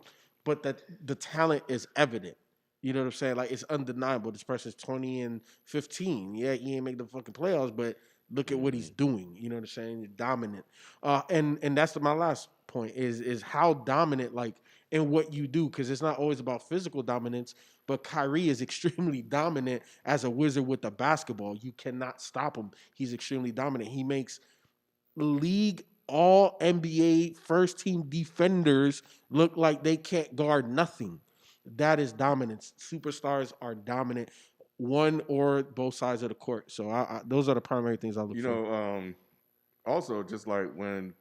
but that the talent is evident. You know what I'm saying? Like, it's undeniable. This person's 20 and 15. Yeah, he ain't make the fucking playoffs, but look at what he's doing. You know what I'm saying? Dominant. And that's my last point is how dominant, like, in what you do, because it's not always about physical dominance, but Kyrie is extremely dominant as a wizard with the basketball. You cannot stop him. He's extremely dominant. He makes league all NBA first team defenders look like they can't guard nothing. That is dominance. Superstars are dominant, one or both sides of the court. So those are the primary things I look for. You know, also, just like when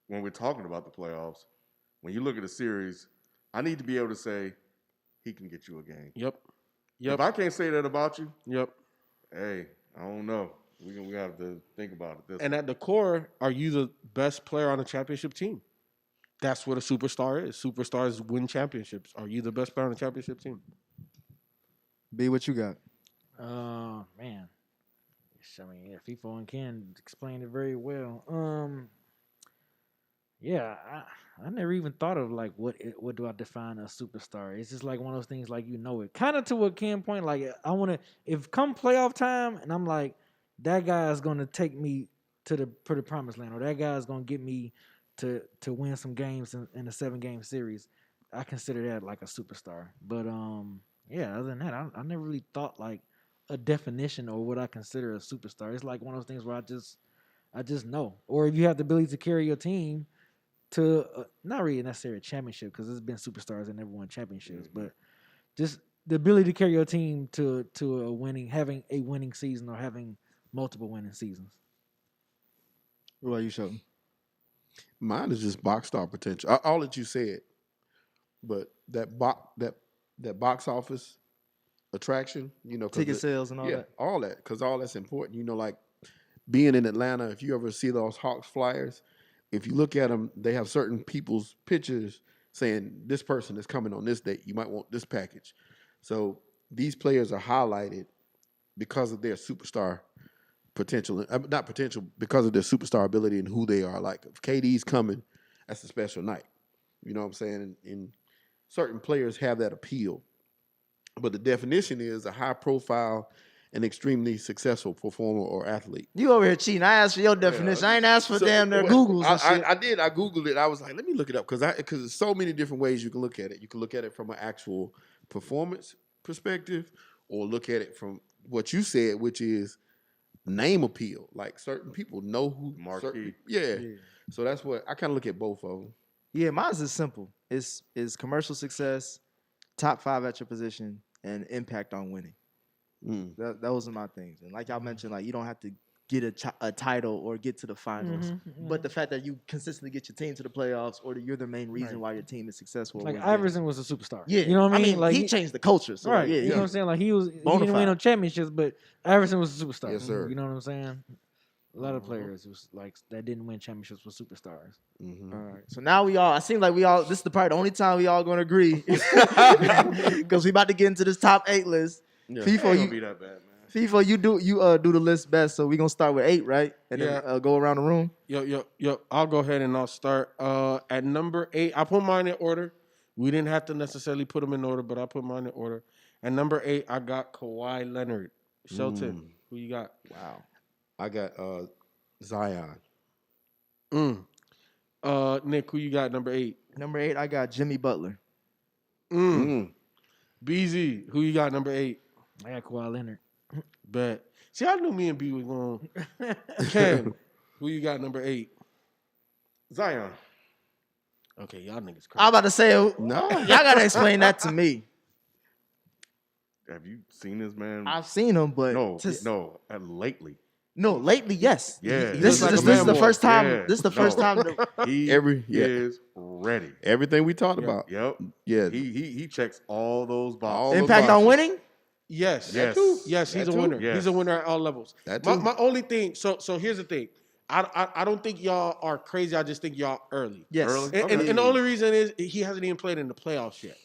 we're talking about the playoffs, when you look at a series, I need to be able to say, he can get you a game. Yep. If I can't say that about you, Yep. hey, I don't know. We have to think about it. And at the core, are you the best player on a championship team? That's what a superstar is. Superstars win championships. Are you the best player on a championship team? B, what you got? Man, I mean, yeah, FIFA and Ken explained it very well. Yeah, I never even thought of like what do I define a superstar? It's just like one of those things like it. Kind of to what Ken point, like I want to if come playoff time and I'm like that guy is going to take me to the promised land, or that guy is going to get me to win some games in a 7-game series. I consider that like a superstar. But yeah, other than that, I never really thought like a definition or what I consider a superstar. It's like one of those things where I just know. Or if you have the ability to carry your team to not really necessarily a championship, because there's been superstars that never won championships, but just the ability to carry your team to having a winning season or having multiple winning seasons. What about you, Shelton? Mine is just box star potential. All that you said, but that box office attraction, 'cause Ticket sales and all yeah, that. all that, because all that's important. Like being in Atlanta, if you ever see those Hawks flyers, if you look at them, they have certain people's pictures saying this person is coming on this date. You might want this package. So these players are highlighted because of their superstar potential, not potential, because of their superstar ability and who they are. Like if KD's coming, that's a special night. You know what I'm saying? And certain players have that appeal. But the definition is a high-profile and extremely successful performer or athlete. You over here cheating. I asked for your definition. I ain't asked for damn their Googles and shit. I did. I Googled it. I was like, let me look it up because there's so many different ways you can look at it. You can look at it from an actual performance perspective or look at it from what you said, which is name appeal. Like certain people know who. Marquee. Yeah. So that's what I kind of look at both of them. Yeah, mine's is simple. It's commercial success, top 5 at your position, and impact on winning. Those are my things. And like y'all mentioned, like you don't have to get a title or get to the finals, but the fact that you consistently get your team to the playoffs, or that you're the main reason why your team is successful. Like Iverson was a superstar. Yeah, you know what I mean? Like he changed the culture. So right. Yeah, you know what I'm saying? Like he didn't Bonafide. win no championships, but Iverson was a superstar. Yes, sir. You know what I'm saying? A lot of players was like that didn't win championships were superstars. All right. So now I seem like this is probably the only time we all going to agree because we about to get into this top 8 list. Yeah. FIFA, Ain't be that bad, man. FIFA, you do the list best. So we're gonna start with 8, right? And then go around the room. Yo. I'll go ahead and I'll start. At number 8, I put mine in order. We didn't have to necessarily put them in order, but I put mine in order. At number 8, I got Kawhi Leonard. Shelton, who you got? Wow. I got Zion. Nick, who you got? Number 8. Number 8, I got Jimmy Butler. BZ, who you got? Number 8. I got Kawhi Leonard. Bet. See, I knew me and B was going. Ken, who you got? Number 8. Zion. Okay, y'all niggas crazy. I'm about to say, No. y'all gotta explain that to me. Have you seen this man? I've seen him, but lately. No, lately, yes. Yeah. This like a is man the boy. first time. Yeah. This is the first time. He is ready. Everything we talked about. Yep. Yeah. He checks all those boxes. All those Impact on boxes. winning. Yes. Yes. Yes, he's That a too. winner. Yes. He's a winner at all levels. That too. My only thing, so here's the thing. I don't think y'all are crazy. I just think y'all early. Yes. Early? And the only reason is he hasn't even played in the playoffs yet.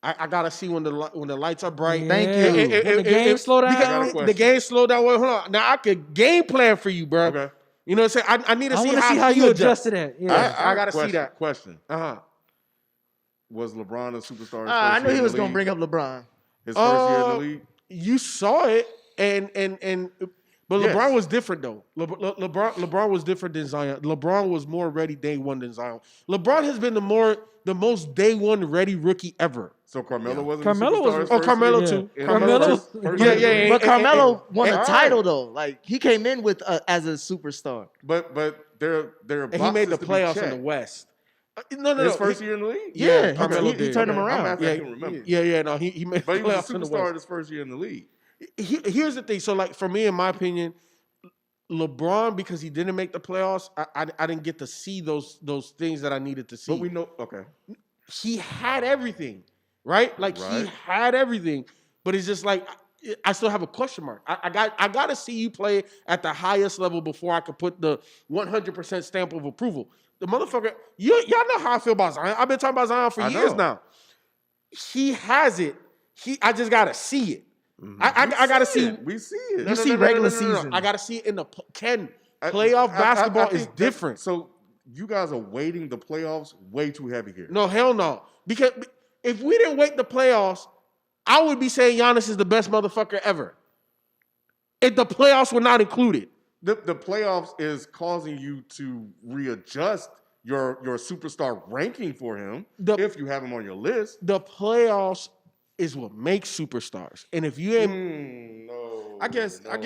I gotta see when the lights are bright. Thank Yeah. you. When the game slow down. Because the game slow down. Wait, hold on. Now I could game plan for you, bro. Okay. You know what I'm saying? I need to I see want to see how he you adjusts. adjust to that. Yeah. I gotta see that. Question. Was LeBron a superstar? his I first knew year he in was the gonna league? bring up LeBron. His first year in the league. You saw it, but Yes. LeBron was different though. LeBron was different than Zion. LeBron was more ready day one than Zion. LeBron has been the most day one ready rookie ever. So Carmelo wasn't Carmelo a superstar. was- his Oh, first Carmelo year? too. Yeah. Carmelo- First Yeah, year. yeah, But Carmelo won a and- title though. Like he came in with as a superstar. But there are And he made the playoffs in the West. No. His first year in the league. Yeah, Carmelo he did. turned him Okay, I'm around. happy I can remember. Yeah. No, he made the But he was playoffs a in the superstar West. his first year in the league. Here's the thing. So, like for me, in my opinion, LeBron, because he didn't make the playoffs, I didn't get to see those things that I needed to see. But we know. Okay. He had everything, right? Like he Right. had everything, but it's just like I still have a question mark. I got to see you play at the highest level before I could put the 100% stamp of approval. The motherfucker, y'all know how I feel about Zion. I've been talking about Zion for I years know. now. He has it. I just got to see it. I gotta see. We see it. You see regular season. I gotta see it in the playoff basketball is think different. So you guys are weighting the playoffs way too heavy here. No, hell no. Because if we didn't wait the playoffs, I would be saying Giannis is the best motherfucker ever. If the playoffs were not included. The playoffs is causing you to readjust your superstar ranking for him if you have him on your list. The playoffs is what makes superstars. And if you ain't No. I guess. No.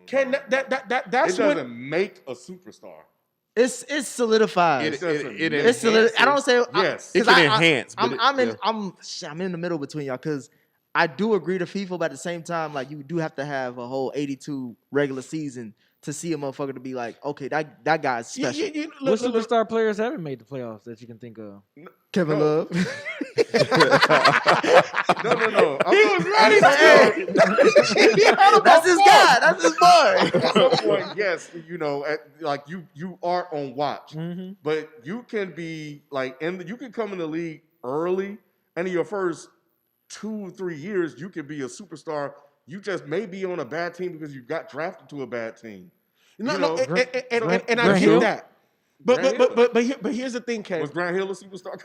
Can that's it doesn't what make a superstar. It's solidified. It I don't say yes. It can enhance. But I'm in the middle between y'all because I do agree to FIFA, but at the same time, like you do have to have a whole 82 regular season to see a motherfucker to be like, okay, that guy's special. What superstar players haven't made the playoffs that you can think of? Kevin Love. No. He was ready. That's his guy. That's his boy. At some point, yes, like you are on watch, Mm-hmm. but you can be like, you can come in the league early, and in your first 2-3 years, you can be a superstar. You just may be on a bad team because you got drafted to a bad team. And I Grant get Hill? that. But here's the thing, Ken. Was Grant Hill a superstar?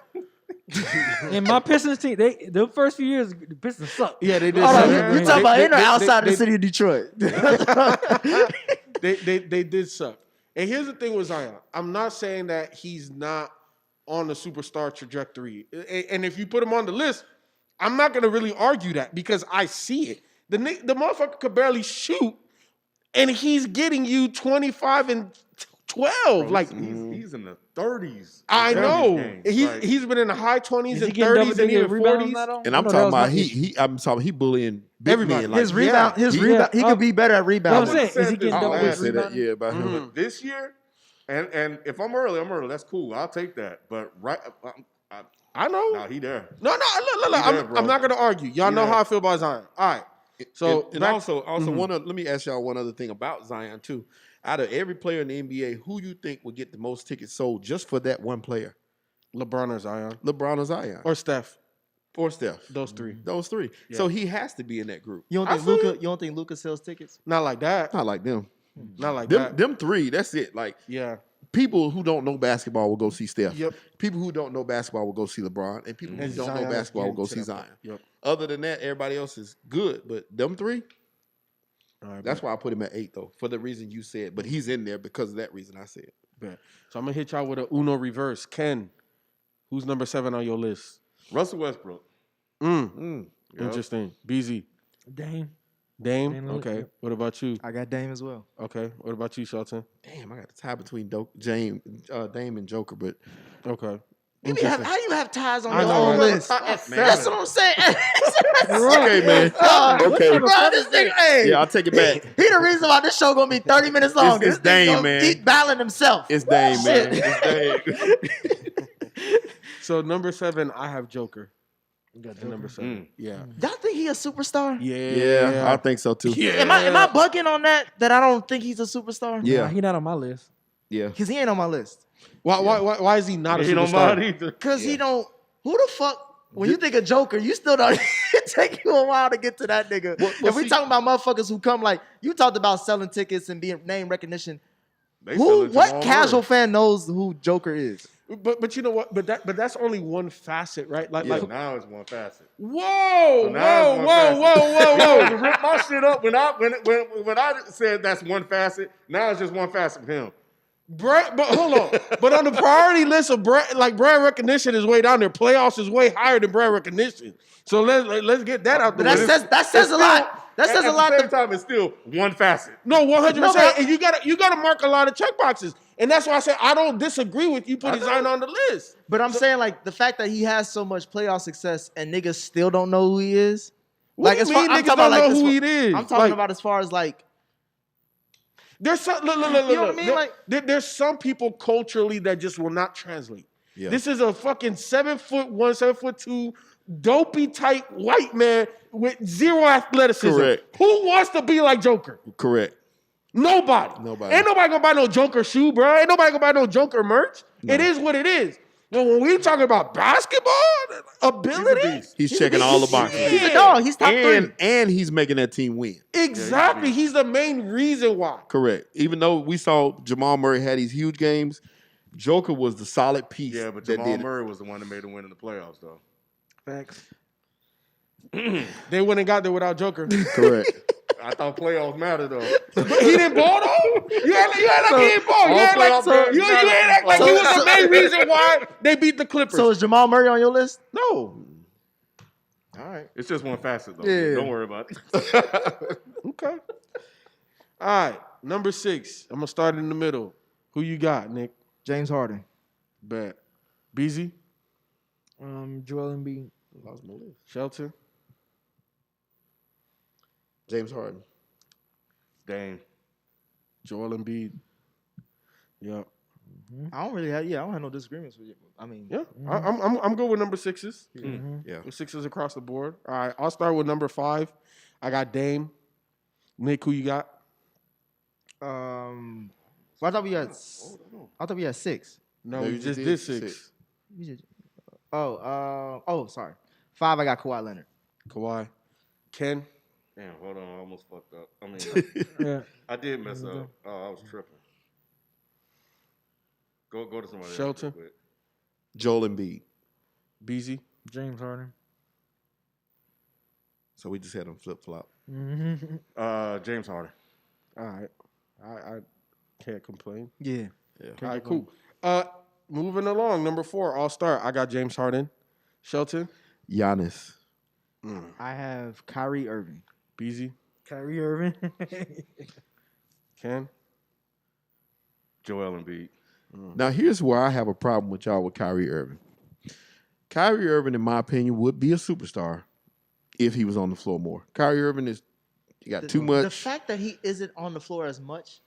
And my Pistons team, the first few years, the Pistons sucked. Yeah, they did. Hold on, suck. you talking about in or outside of the they- city of Detroit? They did suck. And here's the thing with Zion. I'm not saying that he's not on the superstar trajectory. And if you put him on the list, I'm not going to really argue that because I see it. The motherfucker could barely shoot, and he's getting you 25 and 12. Bro, like he's in the 30s. I know. Games. He's been in the high 20s Is and he getting 30s and even 40s. And I'm talking about he bullying big Everybody. men. Like, His rebound, he could be better at What I'm rebounding. saying, is he getting Oh, double I digits say that, rebounding? yeah, about him. But this year, and if I'm early, I'm early. That's cool. I'll take that. But I know. nah, he there. No, look. He there, bro. I'm not going to argue. Y'all He know there. how I feel about Zion. All right. So and back- also let me ask y'all one other thing about Zion too. Out of every player in the NBA, who you think will get the most tickets sold just for that one player? LeBron or Zion LeBron or Zion or Steph. or Steph? Those three. Those three. Yeah. So he has to be in that group. You don't I think feel Luka? you. You don't think Luka sells tickets? Not like that. Not like them. Not like that. Them three. That's it. Like Yeah. people who don't know basketball will go see Steph. Yep. People who don't know basketball will go see LeBron, and people who And don't Zion know is basketball will go getting see to that Zion. point. Yep. Other than that, everybody else is good, but them three. All right, That's why I put him at 8 though, for the reason you said. But he's in there because of that reason I said. bet. So I'm gonna hit y'all with a Uno reverse. Ken, who's number 7 on your list? Russell Westbrook. Mm. Yep. Interesting. BZ. Dame. Dame. Dame Lillard, Okay. yep. What about you? I got Dame as well. Okay. What about you, Shelton? Damn, I got a tie between Dame and Joker, but Okay. How you have ties on I your know, own right? list? Man. That's what I'm saying. okay, man. Okay. Bro, this nigga, hey, Yeah, I'll take it back. he the reason why this show gonna be 30 minutes long. It's This nigga Dame, gonna man. keep battling himself. It's Dame, man. Shit. It's Dame. So number 7, I have Joker. Got the number 7. Yeah. Y'all think he a superstar? Yeah, I think so too. Yeah. Am I bugging on that I don't think he's a superstar? Yeah. Nah, he not on my list. Yeah. Because he ain't on my list. Why is he not a He don't mind superstar? either. Because he don't. Who the fuck? When you think of Joker, you still don't. It take you a while to get to that nigga. Well, if we see- talking about motherfuckers who come like you talked about selling tickets and being name recognition. They Who? selling What Jamal casual Murray. fan knows who Joker is? But you know what? But that's only one facet, right? Like, Yeah, like now it's one facet. whoa, So now it's one whoa. You ripped my shit up when I said that's one facet. Now it's just one facet for him. But hold on. But on the priority list of brand recognition is way down there. Playoffs is way higher than brand recognition. So let's get that out But there. that says a lot. That says a lot. At the same time, it's still one facet. No, 100%. No, but- And you gotta mark a lot of check boxes. And that's why I said I don't disagree with you putting Zion on the list. But I'm saying like the fact that he has so much playoff success and niggas still don't know who he is. What Like do as you far, mean I'm niggas talking don't about know like who as it is? I'm talking Like, about as far as like there's some look. You know what I mean? Like, there's some people culturally that just will not translate. Yeah. This is a fucking 7'1", 7'2", dopey type white man with zero athleticism. Correct. Who wants to be like Joker? Correct. Nobody. Nobody. Ain't nobody gonna buy no Joker shoe, bro. Ain't nobody gonna buy no Joker merch. No. It is what it is. Well, when we talking about basketball ability, He's checking all the boxes. He's a dog. He's top three. And he's making that team win. exactly. He's the main reason why. Correct. Even though we saw Jamal Murray had these huge games, Joker was the solid piece. Yeah, but that Jamal did it. Murray was the one that made him win in the playoffs, though. Facts. They wouldn't have got there without Joker. Correct. I thought playoffs matter, though. But he didn't ball though. You act like he didn't ball. You all act like, playoff games you matter. act like he was the main reason why they beat the Clippers. So is Jamal Murray on your list? no. All right. It's just one facet, though. Yeah. Don't worry about it. Okay. All right. Number 6. I'm gonna start in the middle. Who you got, Nick? James Harden. Bet. Beezy? Joel Embiid. Lost my list. Shelton? James Harden. Dame. Joel Embiid. Yeah. I don't really have. Yeah, I don't have no disagreements with you. I mean, Yeah. I'm good with number 6s. Yeah. With 6s across the board. All right. I'll start with number 5. I got Dame. Nick, who you got? well, I thought we had. I thought we had 6. No, No, we you just did did 6. 6. Sorry. 5. I got Kawhi Leonard. Kawhi. Ken? Damn, hold on. I almost fucked up. I mean, Yeah. I did mess up. Oh, I was tripping. Go to somebody else Shelton? real quick. Joel Embiid. Beezy? James Harden. So we just had him flip flop. James Harden. All right. I can't complain. Yeah. All right, cool. Moving along, number 4, I'll start. I got James Harden. Shelton? Giannis. I have Kyrie Irving. Beezy? Kyrie Irving. Ken? Joel Embiid. Now here's where I have a problem with y'all with Kyrie Irving. Kyrie Irving, in my opinion, would be a superstar if he was on the floor more. Kyrie Irving he got too much. The fact that he isn't on the floor as much,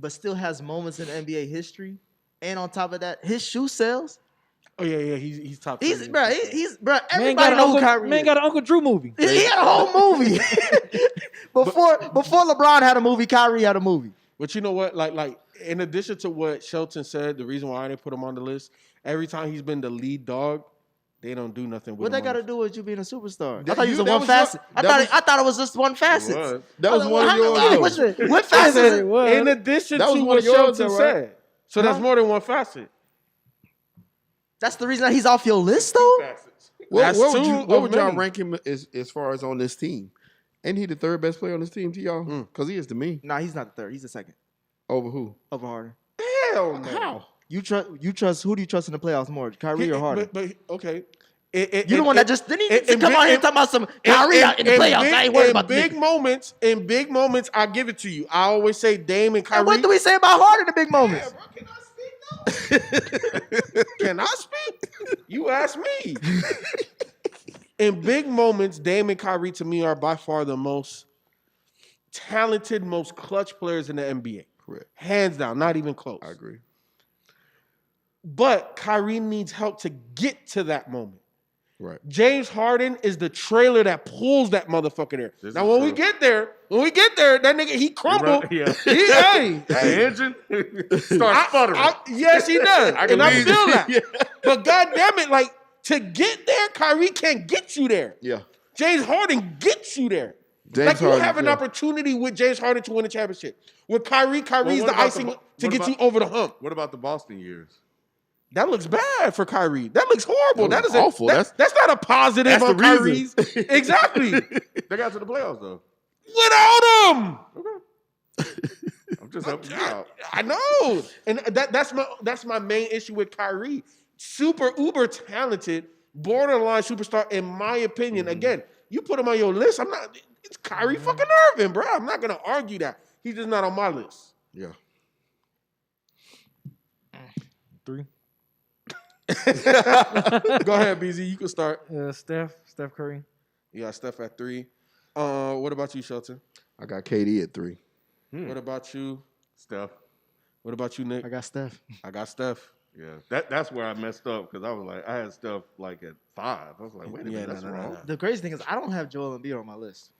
but still has moments in NBA history, and on top of that, his shoe sales. Oh, yeah, he's top He's 3. bro. Bro. Man Everybody got, know an who Uncle, Kyrie man is. got an Uncle Drew movie. He had a whole movie before LeBron had a movie. Kyrie had a movie. But you know what? Like in addition to what Shelton said, the reason why I didn't put him on the list, every time he's been the lead dog, they don't do nothing with What him. that on got to the- do with you being a superstar? That- I thought he was you- a that one was facet. your- I that thought it was just one facet. was. That was one of yours. What I said facet? it was. In addition That was to one what of yours, Shelton though, right? said. So that's more than one facet. That's the reason that he's off your list, though. Facets. That's What two would of y'all many. rank him as far as on this team? Ain't he the third best player on this team to y'all? Because he is to me. Nah, he's not the third. He's the second Over who? over Harden. Hell no. How? You trust? Who do you trust in the playoffs more, Kyrie or Harden? But okay. You the one that just didn't even come big- out here talking about some Kyrie out in the playoffs. I ain't worried about big the moments. In big moments, I give it to you. I always say Dame and Kyrie. And what do we say about Harden in big moments? Can I speak? You ask me. In big moments, Dame and Kyrie to me are by far the most talented, most clutch players in the NBA. Correct. Hands down, not even close. I agree. But Kyrie needs help to get to that moment. Right. James Harden is the trailer that pulls that motherfucker there. This Now, is when we true. get there, that nigga, he crumbled. Yeah. Hey. The engine starts sputtering. Yes, he does. I and I believe feel it. that. Yeah. But goddamn it, like, to get there, Kyrie can't get you there. Yeah. James Harden gets you there. James like, you Harden, have an yeah. opportunity with James Harden to win a championship. With Kyrie's Well, the what about icing the- to what get you about- over the hump. What about the Boston years? That looks bad for Kyrie. That looks horrible. That That is looks awful. That's not a positive That's on the Kyrie's. reason. Exactly. They got to the playoffs, though. Without him. I'm just helping you out. I know. And that's my main issue with Kyrie. Super uber talented, borderline superstar, in my opinion. Again, you put him on your list. It's Kyrie fucking Irving, bro. I'm not gonna argue that. He's just not on my list. Yeah. 3. Go ahead, BZ. You can start. Steph Curry. You got Steph at 3. What about you, Shelton? I got KD at 3. What about you? Steph. What about you, Nick? I got Steph. I got Steph. Yeah, that's where I messed up because I was like, I had Steph like at 5. I was like, wait a minute, that's wrong. The crazy thing is, I don't have Joel Embiid on my list.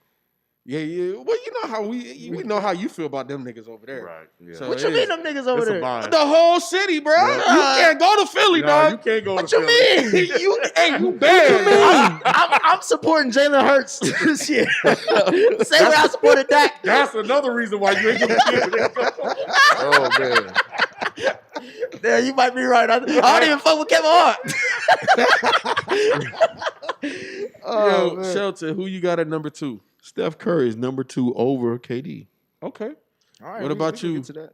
Yeah. Well, you know how we know how you feel about them niggas over there. Right. Yeah. So What it you mean is. them niggas over It's a there? bias. The whole city, bro. Yeah. You can't go to Philly, Nah, dog. you can't go What to you Philly. mean? You bad. I'm supporting Jalen Hurts this year. Same way I supported Dak. That's another reason why you ain't gonna get it. Oh man. Yeah, you might be right. I don't even fuck with Kevin Hart. Yo, Shelton, who you got at number 2? Steph Curry is number 2 over KD. Okay. All right, What about we can you? get to that.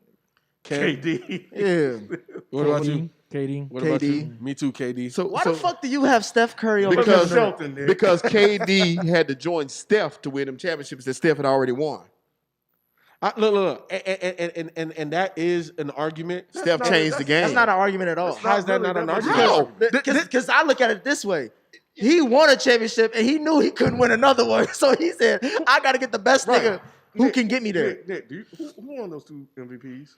Ken? KD. Yeah. What about you? KD. What about you? KD. Me too, KD. So Why the fuck do you have Steph Curry over Because- Kevin? Shelton, Nick. because KD had to join Steph to win them championships that Steph had already won. Look, and that is an argument. Steph not- changed the game. That's not an argument at all. How is that not an That's argument? No. Because I look at it this way. He won a championship and he knew he couldn't win another one. So he said, I got to get the best nigga who can get me there. Nick, who won those 2 MVPs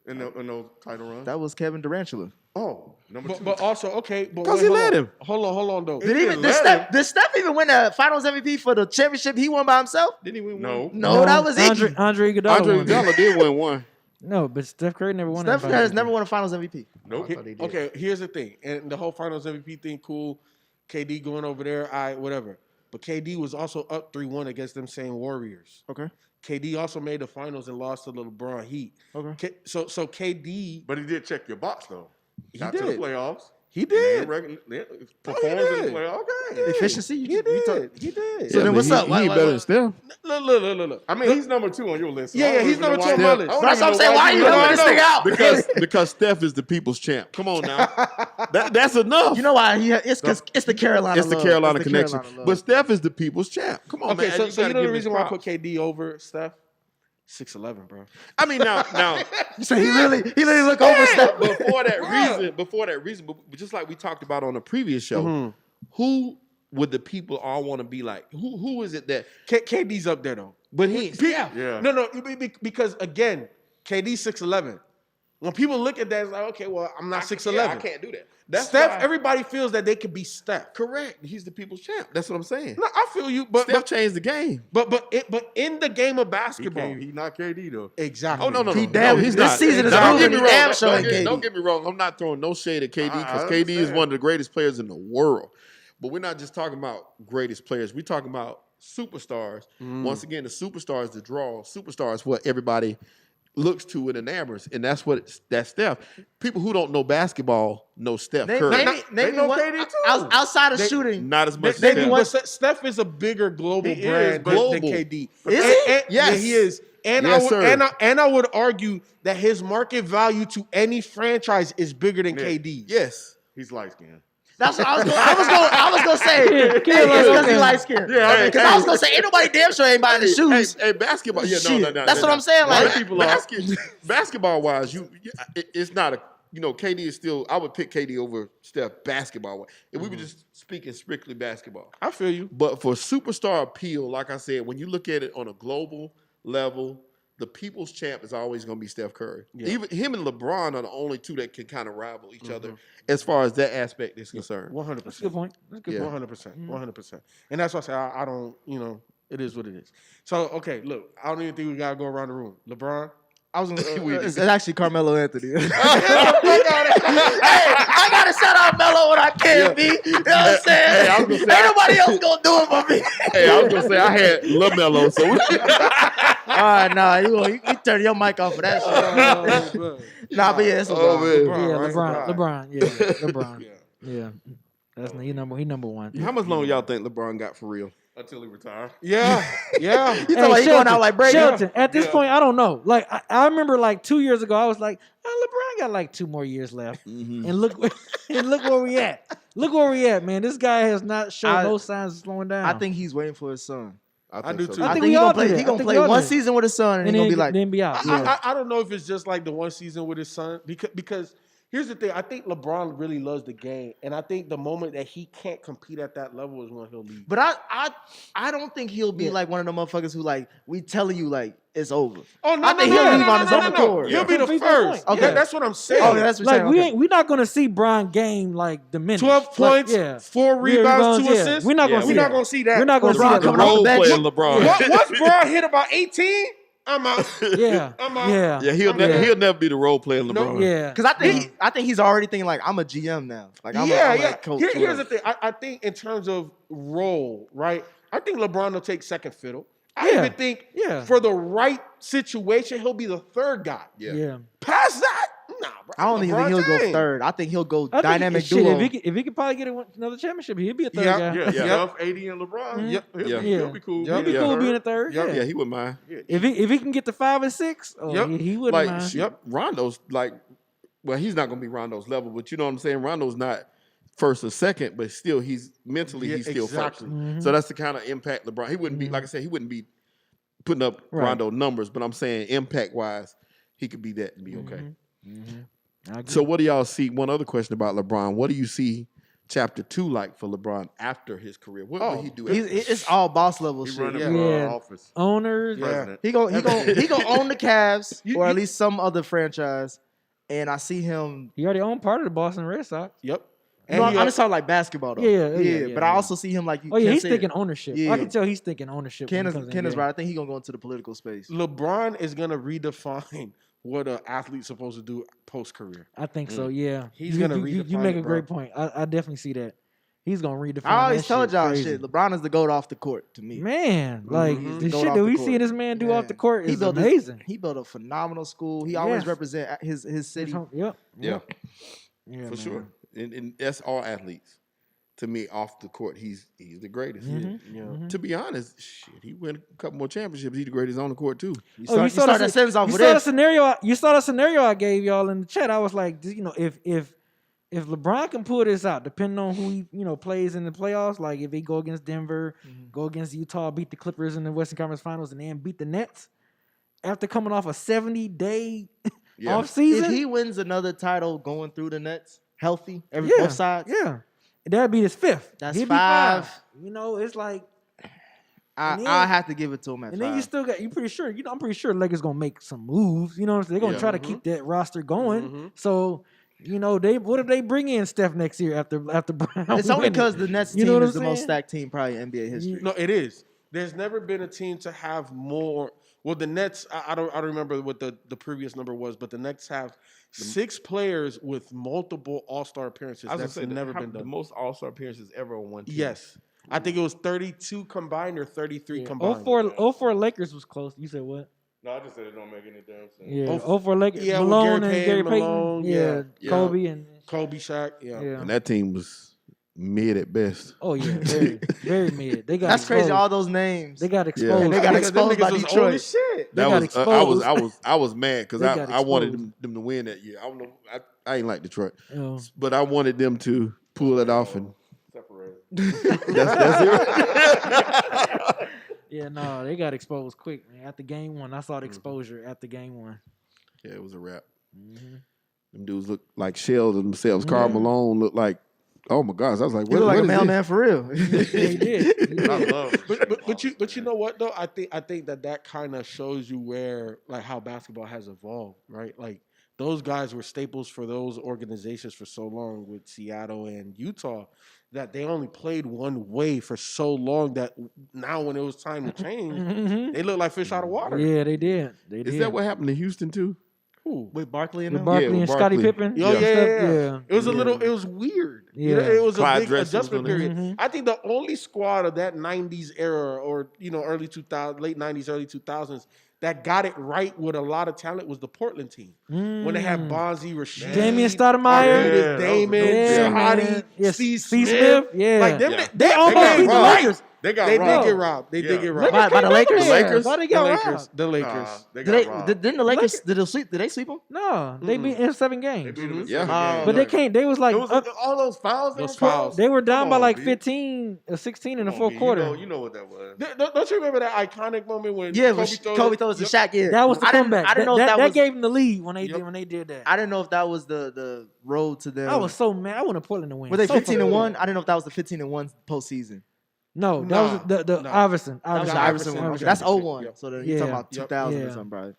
in those title runs? That was Kevin Durant. Oh, number 2. But also, okay. But 'Cause wait, he hold let on. him. Hold on, though. Did Steph even win the Finals MVP for the championship he won by himself? Didn't he win No. one? No, that was Andre Iggy. Iguodala. Andre won. Iguodala did win one. No, but Steph Curry never won. Steph that has MVP. never won a Finals MVP. Nope. I thought he did. Okay, here's the thing. And the whole Finals MVP thing, cool. KD going over there, whatever. But KD was also up 3-1 against them same Warriors. Okay. KD also made the finals and lost to the LeBron Heat. Okay. So KD, But he did check your box, though. He Got to the did. playoffs. he did. Performs did. in the playoffs. Okay. Efficiency? He did. He did. So then what's up? He Why- ain't why- better why- than Steph. Look. I mean, he's number 2 on your list. So Yeah, I don't he's even know number why 2 on you- my I list. don't That's what I'm even saying. know Why are you no, helping no, this nigga out? Because Steph is the people's champ. Come on now. That's enough. You know why? It's the Carolina it's the love. Carolina It's the connection. Carolina love. But Steph is the people's champ. Come on, Okay, man. so you gotta know the give reason him why I his put props. KD over Steph? 6'11", bro. I mean, now, So he really look over Steph. before that reason, but just like we talked about on a previous show, who would the people all want to be like? Who is it that? KD's up there though. But he ain't Steph. Yeah. No, because again, KD's 6'11". When people look at that, it's like, okay, well, I'm not 6'11". Yeah, I can't do that. That's Steph, why- everybody feels that they could be Steph. correct. He's the people's champ. That's what I'm saying. No, I feel you, but Steph changed the game. but in the game of He basketball, can't. He not KD though. exactly. Oh no, He damn- he's this not. season is Don't proven get me he wrong. damn sure ain't KD. Don't get me wrong. I'm not throwing no shade at KD because I KD is understand. one of the greatest players in the world. But we're not just talking about greatest players. We're talking about superstars. Once again, the superstars, the draw. Superstars, what everybody looks to and enamors, and that's Steph. People who don't know basketball know Steph Curry. Name They me know one KD too. outside of shooting. Not as much as Name me Steph. one- But Steph is a bigger global He is, brand but than global. KD. Is he? Yes. Yeah, he is. And Yes, I would sir. and I would argue that his market value to any franchise is bigger than Yeah. KD. Yes. He's light skinned. That's what I was gonna say. Kid, It's because he okay. light skinned. Yeah, Because I was gonna say ain't nobody damn sure ain't buying the shoes. Hey, basketball. Yeah, Shit. no. That's what I'm saying, like- basketball wise, it's not a. KD is still. I would pick KD over Steph basketball wise. If we were just speaking strictly basketball. I feel you. But for superstar appeal, like I said, when you look at it on a global level, the people's champ is always going to be Steph Curry. Yeah. Even him and LeBron are the only two that can kind of rival each other as far as that aspect is concerned. 100%. That's a good point. That's a good Yeah. point. 100%. 100%. And that's why I say I don't, it is what it is. So, okay, look, I don't even think we got to go around the room. LeBron, I was going It's actually Carmelo Anthony. to. Hey, I gotta shout out Melo when I can, B. You know what I'm saying? Hey, I was gonna say, Ain't nobody else gonna do it for me. Hey, I was going to say I had LaMelo, so All right, nah, you turn your mic off for that shit. Nah, but yeah, it's Oh, LeBron. man. Yeah, right? LeBron. Yeah, LeBron. Yeah. Yeah, that's he number one. how much longer y'all think LeBron got for real? Until he retires. Yeah. Yeah. You talking about he going out like Brady? Shelton, at this point, I don't know. Like I remember, like 2 years ago, I was like, LeBron got like 2 more years left, and look where we at. Look where we at, man. This guy has not shown no signs of slowing down. I think he's waiting for his son. I do so. too. I I think think we he all gonna play. do that. He I gonna think play we all one do that. season with his son, and he gonna be like, then be out. Yeah. I don't know if it's just like the one season with his son because Here's the thing. I think LeBron really loves the game, and I think the moment that he can't compete at that level is when he'll leave. But I don't think he'll be like one of the motherfuckers who like we telling you like it's over. Oh no, I think he'll leave on his own accord. He'll be the Complete first. point. Okay, Yeah. that's what I'm saying. Oh, that's what Like you're saying. we're not gonna see Bron game like diminish. 12 points, Like, 4 rebounds, 2 yeah. assists. We're not gonna Yeah, see We're not that. gonna see that. We're not gonna see LeBron that. coming off Role the bench. playing LeBron. Once Bron hit about 18, I'm out. Yeah, I'm out. yeah, Yeah, he'll never be the role playing LeBron. No. yeah. Because I think he's already thinking like I'm a GM now. Like I'm a coach. Here's the thing. I think in terms of role, right? I think LeBron will take second fiddle. I Yeah. even think Yeah. for the right situation, he'll be the third guy. Yeah. Past that, nah, bro. I don't even think he'll go third. I think he'll go I think dynamic shit, duo. if he could probably get another championship, he'd be a third Yeah, guy. Yeah, Yeah. Steph, AD, and LeBron. Yep. He'll be cool. Yep. He'd be Yeah. cool being a third. Yep. Yeah. Yeah, he wouldn't mind. If he can get to 5 and 6, Yep. he wouldn't Like, mind. Yep. Rondo's like, well, he's not gonna be Rondo's level, but you know what I'm saying. Rondo's not first or second, but still, he's mentally Yeah, he's still exactly. first. So that's the kind of impact LeBron. He wouldn't be like I said. He wouldn't be putting up Right. Rondo numbers, but I'm saying impact wise, he could be that and be okay. I agree. So what do y'all see? One other question about LeBron. What do you see Chapter 2 like for LeBron after his career? What will he do? After? It's all boss level He shit. running Yeah. for Yeah. office. Owners, Yeah. President. He gonna own the Cavs You- or at you- least some other franchise, and I see him. he already owned part of the Boston Red Sox. Yep. No, And I'm just talking like basketball though. Yeah, But I yeah. also see him like. Oh yeah, Ken he's said. thinking ownership. Yeah. I can tell he's thinking ownership. Ken when is it comes to Ken is NBA. right. I think he's gonna go into the political space. LeBron is gonna redefine what an athlete's supposed to do post career. I think so. Yeah, He's You- gonna you redefine make it, a bro. great point. I definitely see that. He's gonna redefine. I always that told shit y'all crazy. shit. LeBron is the goat off the court to me. Man, like Mhm. the Goat shit off that the we court. see this man do Man. off the court is built amazing. He built a phenomenal school. He always Yes. represent his city. Yep. Yeah, Yeah, for man. sure. And that's all athletes. To me, off the court, he's the greatest. Mhm. To be honest, shit, he win a couple more championships. He's the greatest on the court too. You Oh, you start saw that sentence off you with saw the this. scenario. You saw the scenario I gave y'all in the chat. I was like, if LeBron can pull this out, depending on who he plays in the playoffs, like if he go against Denver, go against Utah, beat the Clippers in the Western Conference Finals, and then beat the Nets after coming off a 70-day Yeah. off season. If he wins another title going through the Nets, healthy, both sides, Yeah, that'd be his 5th. That's He'd be 5. It's like, I then- have to give it to him at and 5. then you still got. You pretty sure. I'm pretty sure Lakers gonna make some moves. You know what I'm saying? They're gonna Yeah. try to keep that roster going. Mhm. So. What if they bring in Steph next year after Brown? It's only winning? because the Nets You team know what is I'm the most saying? stacked team probably in NBA history. No, it is. There's never been a team to have more. Well, the Nets. I don't remember what the previous number was, but the Nets have 6 players with multiple All-Star appearances. I was That's gonna say never the been done. most All-Star appearances ever on one team. Yes, I think it was 32 combined or 33 Yeah. combined. 04 Lakers was close. You said what? No, I just said it don't make any damn sense. Yeah. 04 04 Lakers. yeah, with Malone Gary and Gary Payton, Payton. Malone, Yeah. yeah. Kobe and Kobe, Shaq. Yeah. yeah. And that team was mid at best. Oh yeah, very very mid. They got That's crazy. exposed. all those names. They got exposed. And they got Them exposed niggas by was Detroit. old as shit. They That got was exposed. I was mad because They got I wanted exposed. them to win that year. I don't know. I ain't like Detroit, Oh. but I wanted them to pull it off, and Separated. that's it. Yeah, no, they got exposed quick, man. After game 1, I saw the exposure after game 1. Yeah, it was a wrap. Mm-hmm. Them dudes looked like shells of themselves. Karl Malone looked like, oh my gosh! I was like, He what, look like what a is mailman for real. They did. I love But you know what though? I think that kind of shows you where like how basketball has evolved, right? Like those guys were staples for those organizations for so long with Seattle and Utah that they only played one way for so long that now when it was time to change, Mhm. they look like fish out of water. Yeah, they did. They Is did. that what happened to Houston too? Who? With Barkley and With them. Barkley with and Scottie Barkley. Pippen? Oh, yeah. Yeah. It was a Yeah. little. It was weird. Yeah. It was Clyde a big Drexler was adjustment on there. period. Mhm. I think the only squad of that '90s era, or early 2000s, late '90s, early 2000s, that got it right with a lot of talent was the Portland team when they had Bonzi, Rasheed, Damian Stoudemire. Arvydas, Damon, Yeah, Shahadi, man. Yes, Steve Steve Smith. Yeah. Like them, Yeah. they Almost got beat it the right. Lakers. They got They robbed. did get robbed. They did get robbed. By the Lakers? The Lakers? Why they The got Lakers. robbed? The Lakers. They Did got they? robbed. Didn't the Lakers? Did they sweep them? No, they beat in 7 They games. beat them in Yeah. 7 games. But they can't. They was like It was all those fouls. Those they were fouls. they were down Come by on, like B. 15 or 16 in the Come on, fourth B. quarter. You know what that was. Don't you remember that iconic moment when Yeah, throws Kobe throws the Shaq. Yeah, That was the I didn't- comeback. I didn't know if that was. gave them the lead when they Yep. did that. I didn't know if that was the road to them. I was so mad. I wanted Portland to win. Were they So 15 and fucking 1? mad. I didn't know if that was the 15 and 1 postseason. No, that Nah, was the nah. Iverson. That was the Iverson Iverson one. one. Okay. That's 01. Yep. So you're Yeah. talking about Yep. 2000 or Yeah. something, bro.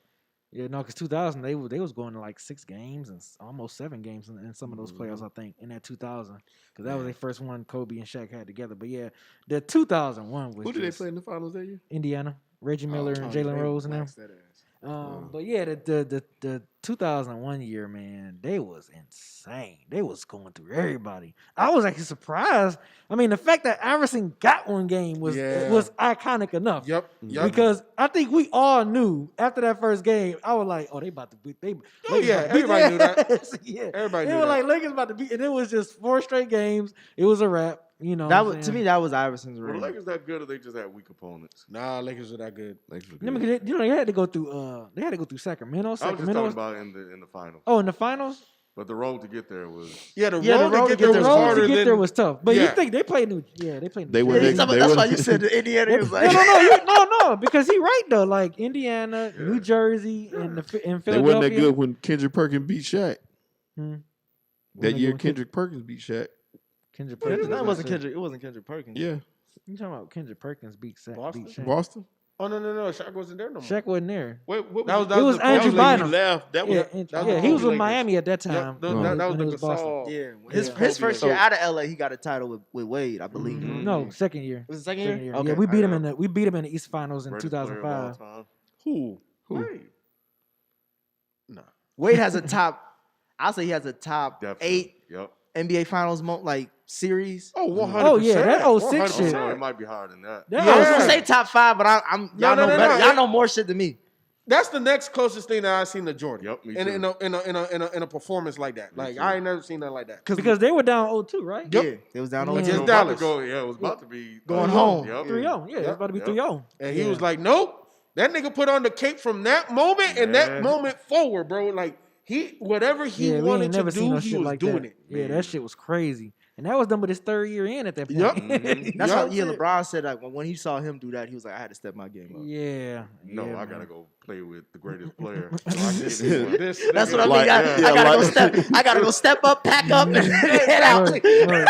Yeah, no, because 2000 they was going to like 6 games and almost 7 games in some of those playoffs. I think in that 2000 because that was their first one Kobe and Shaq had together. But yeah, the 2001 was Who did they just play in the finals that year? Indiana, Reggie Miller and Jalen Rose and them. But yeah, the 2001 year, man, they was insane. They was going through everybody. I was actually surprised. I mean, the fact that Iverson got one game was iconic enough. Yep. Because I think we all knew after that first game, I was like, oh, they about to beat. Oh, yeah, everybody knew that. Yeah, Everybody they knew were that. like Lakers about to beat, and it was just 4 straight games. It was a wrap. You know, That what I'm was to saying? me. That was Iverson's Were the ring. Lakers that good or they just had weak opponents? Nah, Lakers are that good. Lakers were You know, good. they had to go through. They had to go through Sacramento. I was just Sacramento. talking about in the final. Oh, in the finals. But the road to get there was Yeah, the Yeah, road to get there The was road harder to get than there was tough. But you Yeah. think they played New? Yeah, they played. They New were- Jersey. they That's were- why you said the Indiana. He was like, No, because he right though. Like Indiana, New Jersey, and They Philadelphia. wasn't that good when Kendrick Perkins beat Shaq. Hmm. That year, Kendrick Perkins beat Shaq. Kendrick That Perkins. wasn't Kendrick. It wasn't Kendrick Perkins. Yeah, You talking about Kendrick Perkins beat Shaq? Boston? Beat Shaq. Boston. Oh no, Shaq wasn't there no more. Shaq wasn't there. Wait, what That was It was the Andrew Kobe Bynum. He left. That was Yeah, that was yeah, the he was Kobe with Lakers. Miami at that Yep, time. that when was it the was Boston. Gasol. Yeah, His his first So- year out of LA, he got a title with Wade, I believe. Mhm. No, second year. Was it second Second year? year. Okay. Yeah, we beat him in the East Finals in greatest player of all 2005. time. Who? Wait, Nah. Wade has a top. I'll say he has a top definitely. 8 Yep. NBA Finals series. Oh, 100%. Oh, yeah, that 06 Oh, shit. no, it might be higher than that. That I was was- gonna say top 5, but I'm y'all No, know no, better. no. Y'all know more shit than me. That's the next closest thing that I've seen to Jordan. Yep, me in, too. in a performance like that. Like too. I ain't never seen nothing like that. because they were down 0-2, right? Yeah, it was down Yeah. on It was Against about to Dallas. go. Yeah, it was about to be Going home. Yep. 3-0. Yeah, it was about to be Yep. 3-0. And he was like, nope. That nigga put on the cape from that moment and that Man. moment forward, bro. Like whatever he Yeah, we wanted ain't to never seen do, no he shit was like doing that. it. Yeah, that shit was crazy. And that was done with his 3rd year in at that point. Yep. Mhm. That's Yup. how LeBron said that when he saw him do that, he was like, I had to step my game up. Yeah. No, yeah, I man. gotta go play with the greatest player. So I can get this one. This That's nigga- what I mean. Like, I yeah, gotta go like- step. I gotta go step up, pack up, and head out. Word, word.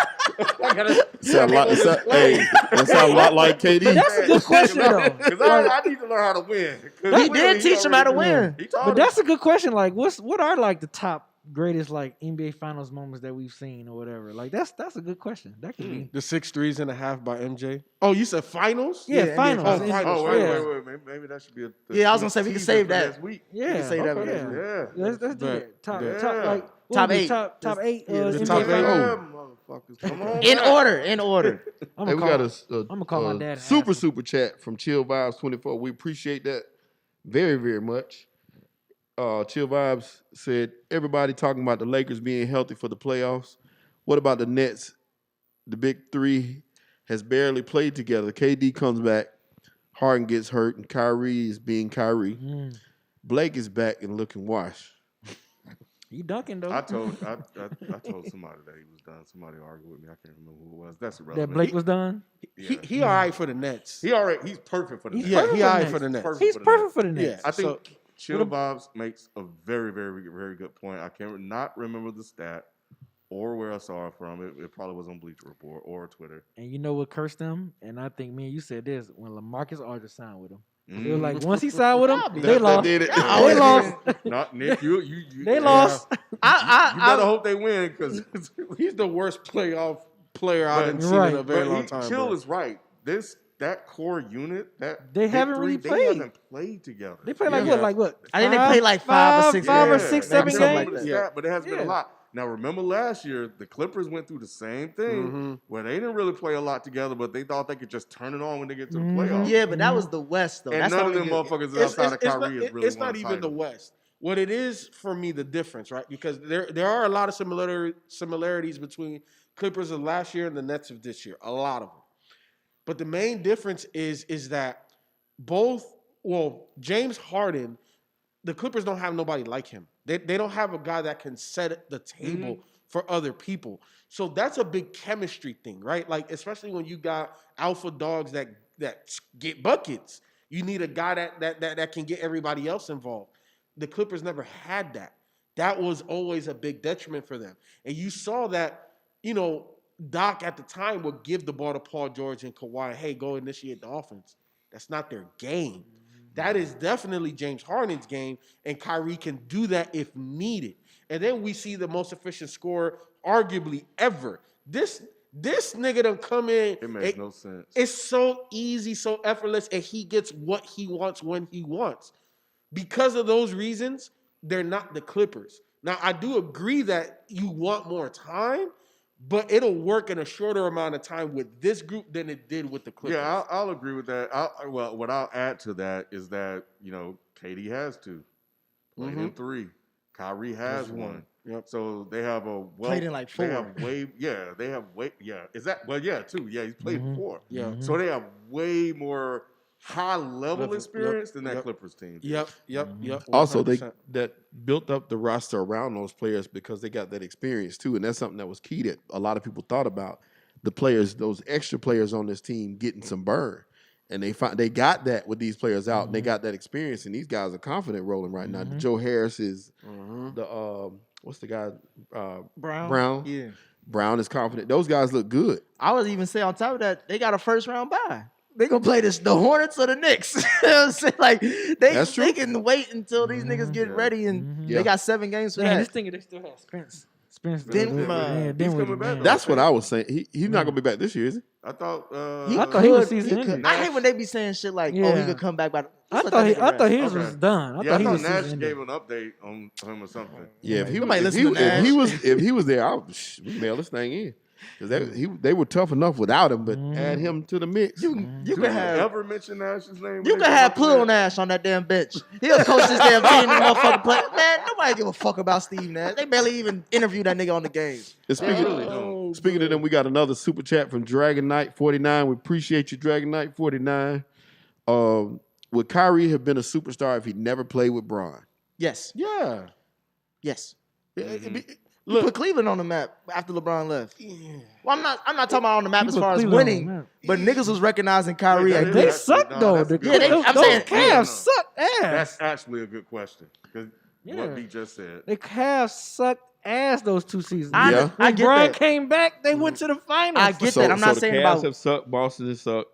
sound like, that sound a lot like KD. That's a good question though. Because I need to learn how to win. 'Cause He did teach him how to already- win. He taught But him. that's a good question. Like, what are like the top greatest like NBA Finals moments that we've seen or whatever? Like, that's a good question. That could be. The 6 threes and a half by MJ. Oh, you said finals? Yeah, NBA finals. Finals. And- Finals. Oh, wait, yeah. wait. Maybe that should be a. Yeah, I was gonna say we can teaser save for that. next week. Yeah, can say that okay, with yeah. Yeah. Let's do Bet. that. Top, Bet. like what Top would be 8. top 8 Yeah, the NBA top 8. Finals. Motherfuckers, come on. In back. order, in order. I'm Hey, gonna we call. got a I'ma call my dad and super ask him. super chat from Chill Vibes 24. We appreciate that very very much. Chill Vibes said everybody talking about the Lakers being healthy for the playoffs. What about the Nets? The big 3 has barely played together. KD comes back, Harden gets hurt, and Kyrie is being Kyrie. Mm. Blake is back and looking washed. You dunking though. I told somebody that he was done. Somebody argued with me. I can't remember who it was. That's that irrelevant. Blake was done. Yeah. He all right for the Nets. He's perfect for the He's Nets. Yeah, perfect he for all the right for the Nets. He's perfect for the Nets. Yeah. I think So- Chill Bobs makes a very, very, very good point. I can't not remember the stat or where I saw it from. It probably was on Bleacher Report or Twitter. And you know what cursed them? And I think me and you said this when LaMarcus Aldridge signed with him. They Mm-hmm. were like, once he signed with him, That- they lost. did it. Y'all They lost. Not Nick. You They lost. You better hope they win because He's the worst playoff player I've But- seen in a Right. very long time. Chill bro. is right. That core unit that They big haven't 3, really They played. haven't played together. They played like Yeah. what? I think they played like 5 or 6 5 or games. 6, Maybe 7 something games. like that. Yeah, but it has been Yeah. a lot. Now remember last year the Clippers went through the same thing Mhm. where they didn't really play a lot together, but they thought they could just turn it on when they get to the Mhm. playoffs. Yeah, but that was the West though. And That's none not of them really- motherfuckers outside of Kyrie not, is really it's won not a even the title. West. What it is for me, the difference, right? Because there are a lot of similarities between Clippers of last year and the Nets of this year. A lot of them. But the main difference is that James Harden, the Clippers don't have nobody like him. They don't have a guy that can set the table for other people. So that's a big chemistry thing, right? Like, especially when you got alpha dogs that get buckets. You need a guy that can get everybody else involved. The Clippers never had that. That was always a big detriment for them. And you saw that, Doc at the time would give the ball to Paul George and Kawhi, hey, go initiate the offense. That's not their game. That is definitely James Harden's game, and Kyrie can do that if needed. And then we see the most efficient scorer, arguably ever. This nigga done come in. It makes no sense. It's so easy, so effortless, and he gets what he wants when he wants. Because of those reasons, they're not the Clippers. Now, I do agree that you want more time, but it'll work in a shorter amount of time with this group than it did with the Clippers. Yeah, I'll agree with that. What I'll add to that is that, KD has two. Played in 3. Kyrie has one. Yep. So they have played in like 4. They have Is that, two. Yeah, he's played 4. Yeah. So they have way more high-level experience than that Clippers team. Yep. Also, 100%. that built up the roster around those players because they got that experience too, and that's something that was key that a lot of people thought about. The players, those extra players on this team, getting some burn, and they got that with these players out, and they got that experience, and these guys are confident rolling right now. Joe Harris is the what's the guy Brown? Yeah. Brown is confident. Those guys look good. I would even say on top of that, they got a first round bye. They gonna play the Hornets or the Knicks. You know what I'm saying? Like they can wait until these niggas get ready, and they got 7 games for that. This thing they still have Spence. Then, He's coming back. That's what I was saying. He's not gonna be back this year, is he? I thought. I thought he was season ended. I hate when they be saying shit like, "Oh, he could come back." By I thought his was done. I thought he was Nash season gave ended. an update on him or something. Yeah, if he was there, we mail this thing in. Because they were tough enough without him, but add him to the mix. You Do can you have ever mention Nash's name? you can have Pluto Nash on that damn bench. He'll coach this damn team and motherfucking play. Man, nobody give a fuck about Steve Nash. They barely even interviewed that nigga on the game. And speaking of them, we got another super chat from Dragon Knight 49. We appreciate you, Dragon Knight 49. Would Kyrie have been a superstar if he never played with Bron? Yes. Yeah. Yes. Look, Put Cleveland on the map after LeBron left. Well, I'm not talking about on the map He as put far as Cleveland on the winning, map. but niggas was recognizing Kyrie. Wait, as They good. suck No, though. that's a The- good Yeah, those I'm those saying- Cavs suck ass. That's actually a good question. Because Yeah. what B just said. The Cavs sucked ass those 2 seasons. I When get Bron that. came back, they went to the finals. I get that. I'm not the saying Cavs about, have sucked. Boston has sucked.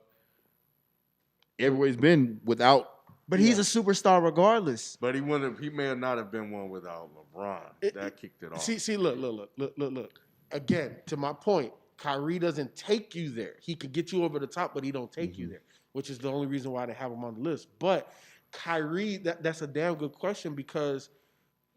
Everybody's been without. but he's a superstar regardless. But he may not have been one without LeBron. That kicked it off. See, look. Again, to my point, Kyrie doesn't take you there. He can get you over the top, but he don't take you there, which is the only reason why they have him on the list. But Kyrie, that's a damn good question, because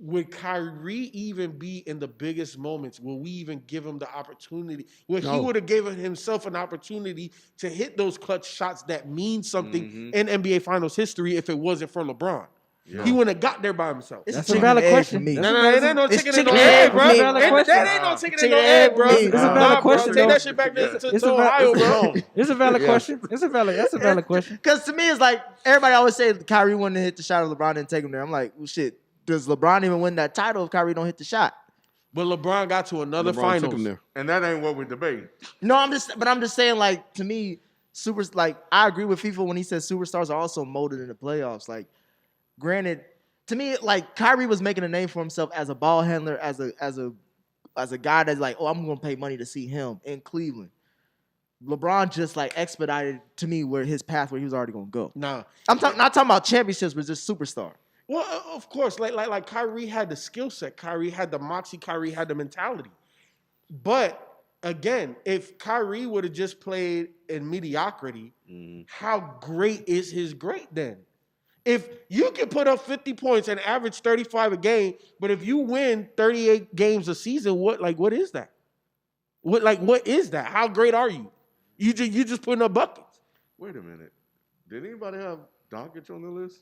would Kyrie even be in the biggest moments? Will we even give him the opportunity? Well, he would have given himself an opportunity to hit those clutch shots that mean something in NBA Finals history if it wasn't for LeBron. Yeah. He wouldn't have got there by himself. It's That's chicken a valid and egg question. for me. No, it ain't no It's chicken and no chicken and egg, egg bro. for me. Valid question. That ain't no chicken and Chicken no and egg, egg bro. for me. It's a valid Nah, bro. question, Take though. that shit back to It's a Ohio, bro. It's a valid question. That's a valid question. Because to me, it's like everybody always say Kyrie wouldn't hit the shot if LeBron didn't take him there. I'm like, well, shit. Does LeBron even win that title if Kyrie don't hit the shot? But LeBron got to another LeBron finals. took him there. And that ain't what we're debating. No, I'm just saying, like, to me, I agree with FIFA when he says superstars are also molded in the playoffs. Like, granted, to me, like, Kyrie was making a name for himself as a ball handler, as a guy that's like, oh, I'm gonna pay money to see him in Cleveland. LeBron just like expedited to me where his path where he was already gonna go. Nah. I'm not talking about championships, but just superstar. Well, of course, like Kyrie had the skill set. Kyrie had the moxie. Kyrie had the mentality. But again, if Kyrie would have just played in mediocrity, how great is his great then? If you can put up 50 points and average 35 a game, but if you win 38 games a season, what is that? What is that? How great are you? You just putting up buckets. Wait a minute. Did anybody have Doncic on the list?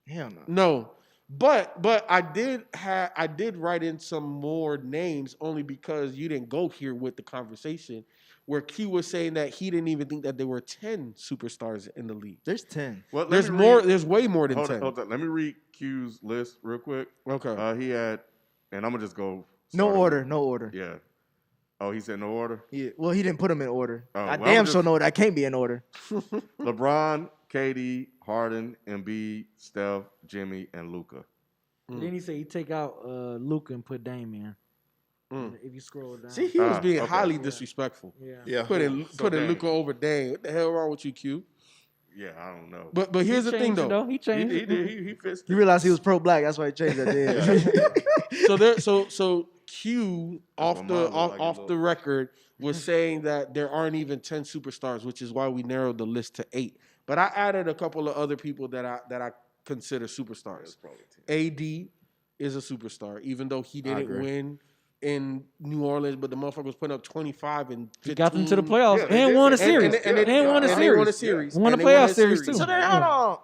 Hell no. No. But I did write in some more names only because you didn't go here with the conversation where Q was saying that he didn't even think that there were 10 superstars in the league. There's 10. Well, let There's me more. read- There's way more than 10. Hold on. Let me read Q's list real quick. Okay. He had, and I'm gonna just go. No starting order. with- No order. Yeah. Oh, he said no order. Yeah. Well, he didn't put them in order. Oh, I well, damn I'm sure just- know that can't be in order. LeBron, KD, Harden, Embiid, Steph, Jimmy, and Luka. Then he said he take out Luka and put Dame in. Mm. If you scroll down. See, he was being okay. highly disrespectful. yeah. Yeah. Putting Dame. Luka over Dame. What the hell wrong with you, Q? Yeah, I don't know. But He here's the thing changed it, though. He he changed did. it. He fits. You realize he was pro-black. That's why he changed that. So Q That's off what the mine look off, like, off it the look. record was saying that there aren't even 10 superstars, which is why we narrowed the list to 8. But I added a couple of other people that I consider superstars. AD is a superstar, even though he didn't agree. win in New Orleans, but the motherfucker was putting up 25 and 15. He got them to the playoffs Yeah, they and did. won a And- series. and- And won a and they won a series. series. Won a And they won playoff a series, too. So then, hold on.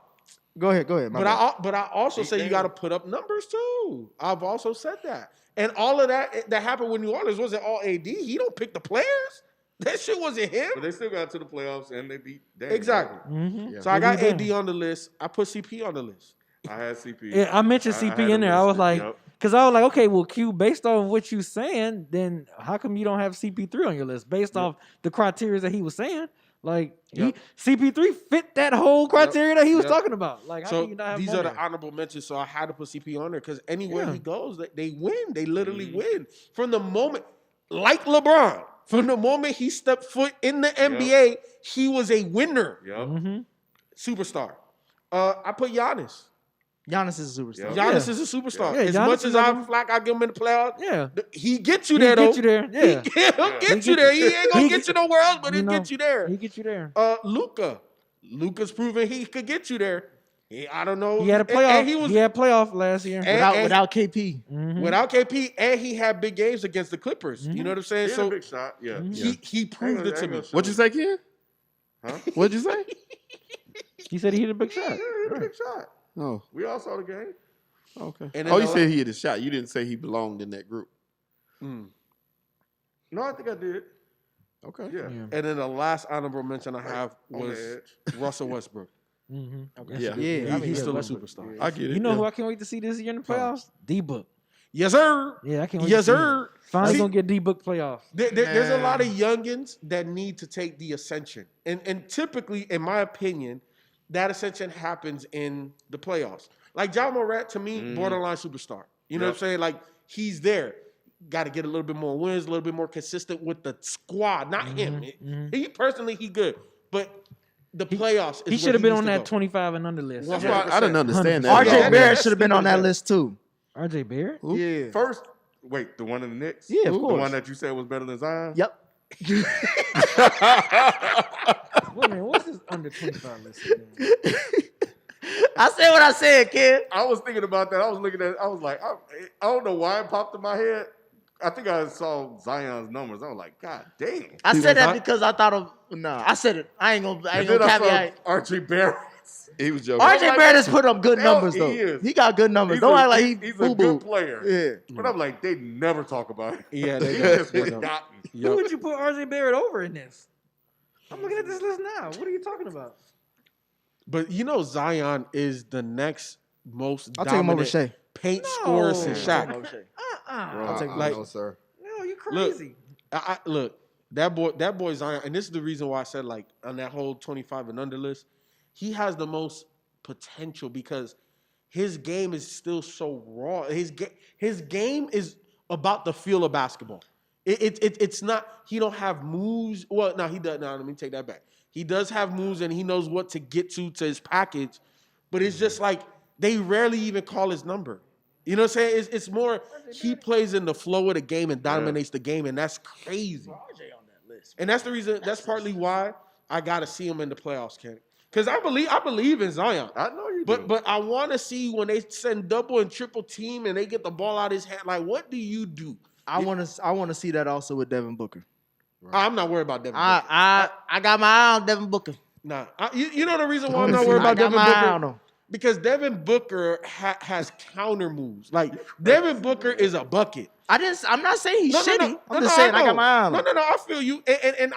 Go ahead. my But bad. but I also say you got to put up numbers too. I've also said that, and all of that happened with New Orleans wasn't all AD. He don't pick the players. That shit wasn't him. But they still got to the playoffs and they beat Dame. Exactly. Mm-hmm. Yeah. So I got They AD beat on the list. I put CP on the list. I had CP. Yeah, I mentioned I CP had in him there. I was listed, like, yep. because I was like, okay, well, Q, based on what you saying, then how come you don't have CP3 on your list? Based off the criteria that he was saying, like Yep. CP3 fit that whole criteria that he was Yep. talking about. Like, how So can you not have these him are on the there? honorable mentions. So I had to put CP on there because anywhere Yeah. he goes, they win. They literally Mhm. win from the moment, like LeBron, from the moment he stepped foot in the NBA, he was a winner, Yep. Mm-hmm. superstar. I put Giannis. Giannis is a superstar. Yeah. Giannis is a superstar. Yeah, As Giannis much is as a- I flack, I give him in the playoffs. Yeah. He gets you He'll there, though. get you there. Yeah. He'll get He you get- there. He ain't gonna he get get- you nowhere else, but you he'll know, get you there. He get you there. Luka's proven he could get you there. I don't know. He had a And playoff. he was He had playoff last year. And- Without KP. Mhm. without KP, and he had big games against the Clippers. You know what I'm saying? He had a So big shot. Yeah. Mhm. he proved it to me. What'd you say, Ken? Huh? What'd you say? He said he hit a big shot. Yeah, he had a big shot. Oh, We all saw the game. okay. And then Oh, you the said he hit a shot. You didn't say he belonged in that group. Mm. No, I think I did. Okay. Yeah. Yeah. And then the last honorable mention I have On the was edge. Russell Westbrook. Mm-hmm. Yeah. Yeah, I mean, He's yeah, still a Westbrook. superstar. I get it. You know yeah. who I can't wait to see this year in the playoffs? D-Book. Yes, sir. Yeah, I can't wait Yes, to see him. sir. Finally See- gonna get D-Book playoffs. There's a lot of youngins that need to take the ascension. And typically, in my opinion, that ascension happens in the playoffs. Like Jamal Murray, to me, borderline superstar. You know what I'm saying? Like, he's there. Got to get a little bit more wins, a little bit more consistent with the squad. Not him. He personally, he good. But the playoffs is He where should have been needs on to that go. 25 and under list. That's why I didn't understand that. RJ Yeah. Barrett should have been on that list too. RJ Barrett? Who? Yeah. First, wait, the one in the Knicks? Yeah, of The course. one that you said was better than Zion? Yep. Wait a minute, what's his under 25 list again? I said what I said, kid. I was thinking about that. I was looking at it. I was like, I don't know why it popped in my head. I think I saw Zion's numbers. I was like, God damn. I See, said that like, because I thought of I said it. I ain't gonna And then I caveat. saw RJ Barrett. He was joking. RJ like, Barrett has put up good hell, numbers he though. is. He got good numbers. He's Don't a- act like he's a boo good boo. player. Yeah. But I'm like, they never talk about it. Yeah, they He don't. just They get don't. gotten. Who would you put RJ Barrett over in this? I'm looking at this list now. What are you talking about? But you know, Zion is the next most I'll take him over dominant Shea. paint scorer since No. Shaq. Bro, I'll take like- no, sir. No, you Look, crazy. Look, that boy Zion, and this is the reason why I said like on that whole 25 and under list, he has the most potential because his game is still so raw. His game is about the feel of basketball. It's not. He don't have moves. Well, no, he does. No, let me take that back. He does have moves, and he knows what to get to his package. But it's just like they rarely even call his number. You know what I'm saying? It's more he plays in the flow of the game and dominates the game, and that's crazy. And that's the reason. That's partly why I got to see him in the playoffs, Ken. Because I believe in Zion. I know you do. But I want to see when they send double and triple team and they get the ball out of his hand. Like, what do you do? I want to see that also with Devin Booker. I'm not worried about Devin Booker. I got my eye on Devin Booker. Nah, you know the reason why I'm not worried I about got Devin my eye on Booker? him. because Devin Booker has counter moves. Like Devin Booker is a bucket. I'm not saying he's shitty. No, I'm just saying I got my eye on No, him. I feel you. And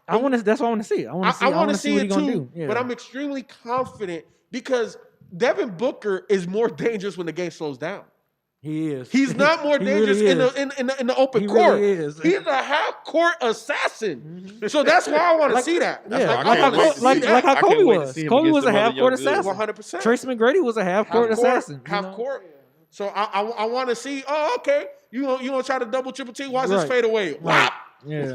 I want to. That's what I want to see. I want to see it what he's gonna too. do. Yeah. But I'm extremely confident because Devin Booker is more dangerous when the game slows down. He is. He's not more He dangerous really in is. the open He court. really is. He's a half court assassin. So that's why I want to see that. Yeah, why I can't wait to see like that. how I can't Kobe wait to was. see him Kobe against was a them other half court young dudes. assassin. 100%. Tracy McGrady was a half court assassin. Half court. So I want to see. Oh, okay. You gonna try to double triple T? Watch this Right. fade away. Right. Wow. Yeah.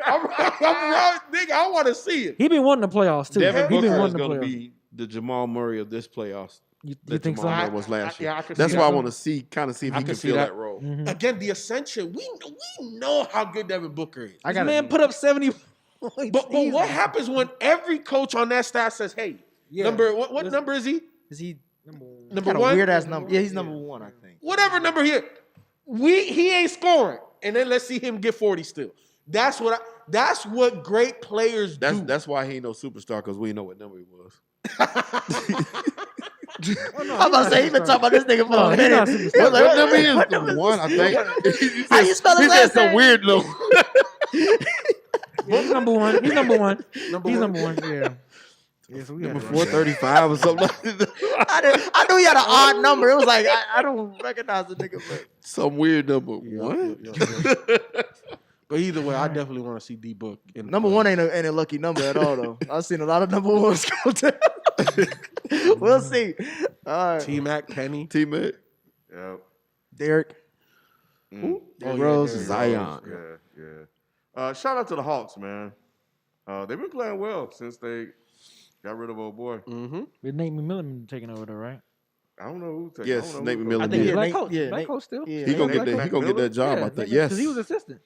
I'm wrong, nigga. I want to see it. He been wanting the playoffs too. Devin He been Booker is wanting the going to playoffs. be the Jamal Murray of this playoffs. You that think so? Jamal Murray was last year. Yeah, I could That's see why I that. want to see, kind of see if I he can can see fill that. that role. Mhm. Again, the ascension. We know how good Devin Booker is. This man put up 70 points. But what happens when every coach on that staff says, "Hey, Yeah. number what number is he? Is he Number got a one? weird ass number? Yeah, he's number 1, I think. Whatever number he is. He ain't scoring, and then let's see him get 40 still. That's what great players do. That's why he ain't no superstar, because we know what number he was. I'm about to say, he been talking about this nigga for a he's minute. not He was superstar. like, What number is what the number one? I think. How you spell his He said last some name? weird number. Yeah, he's number one. He's number one. Number He's one. number one. Yeah. Yeah, so we got Number it right. 435 or something like that. I knew he had an odd number. It was like, I don't recognize the nigga. But Some weird number. What? But either way, I definitely want to see D Book. number 1 ain't a lucky number at all, though. I've seen a lot of number 1s go down. We'll see. All right. T Mac, Penny. Teammate. Yep. Derek. Mm. Derrick yeah, Rose. Derrick Zion. Yeah. Shout out to the Hawks, man. They've been playing well since they got rid of old boy. Mm-hmm. With Nate McMillan taking over, though, right? I don't know who. Yes, Nate I McMillan think did. Black Nate- coach. yeah, Black Nate- coach still. yeah, He gonna Nate get that. He gonna get that job. I think. Yes, Because he was assistant.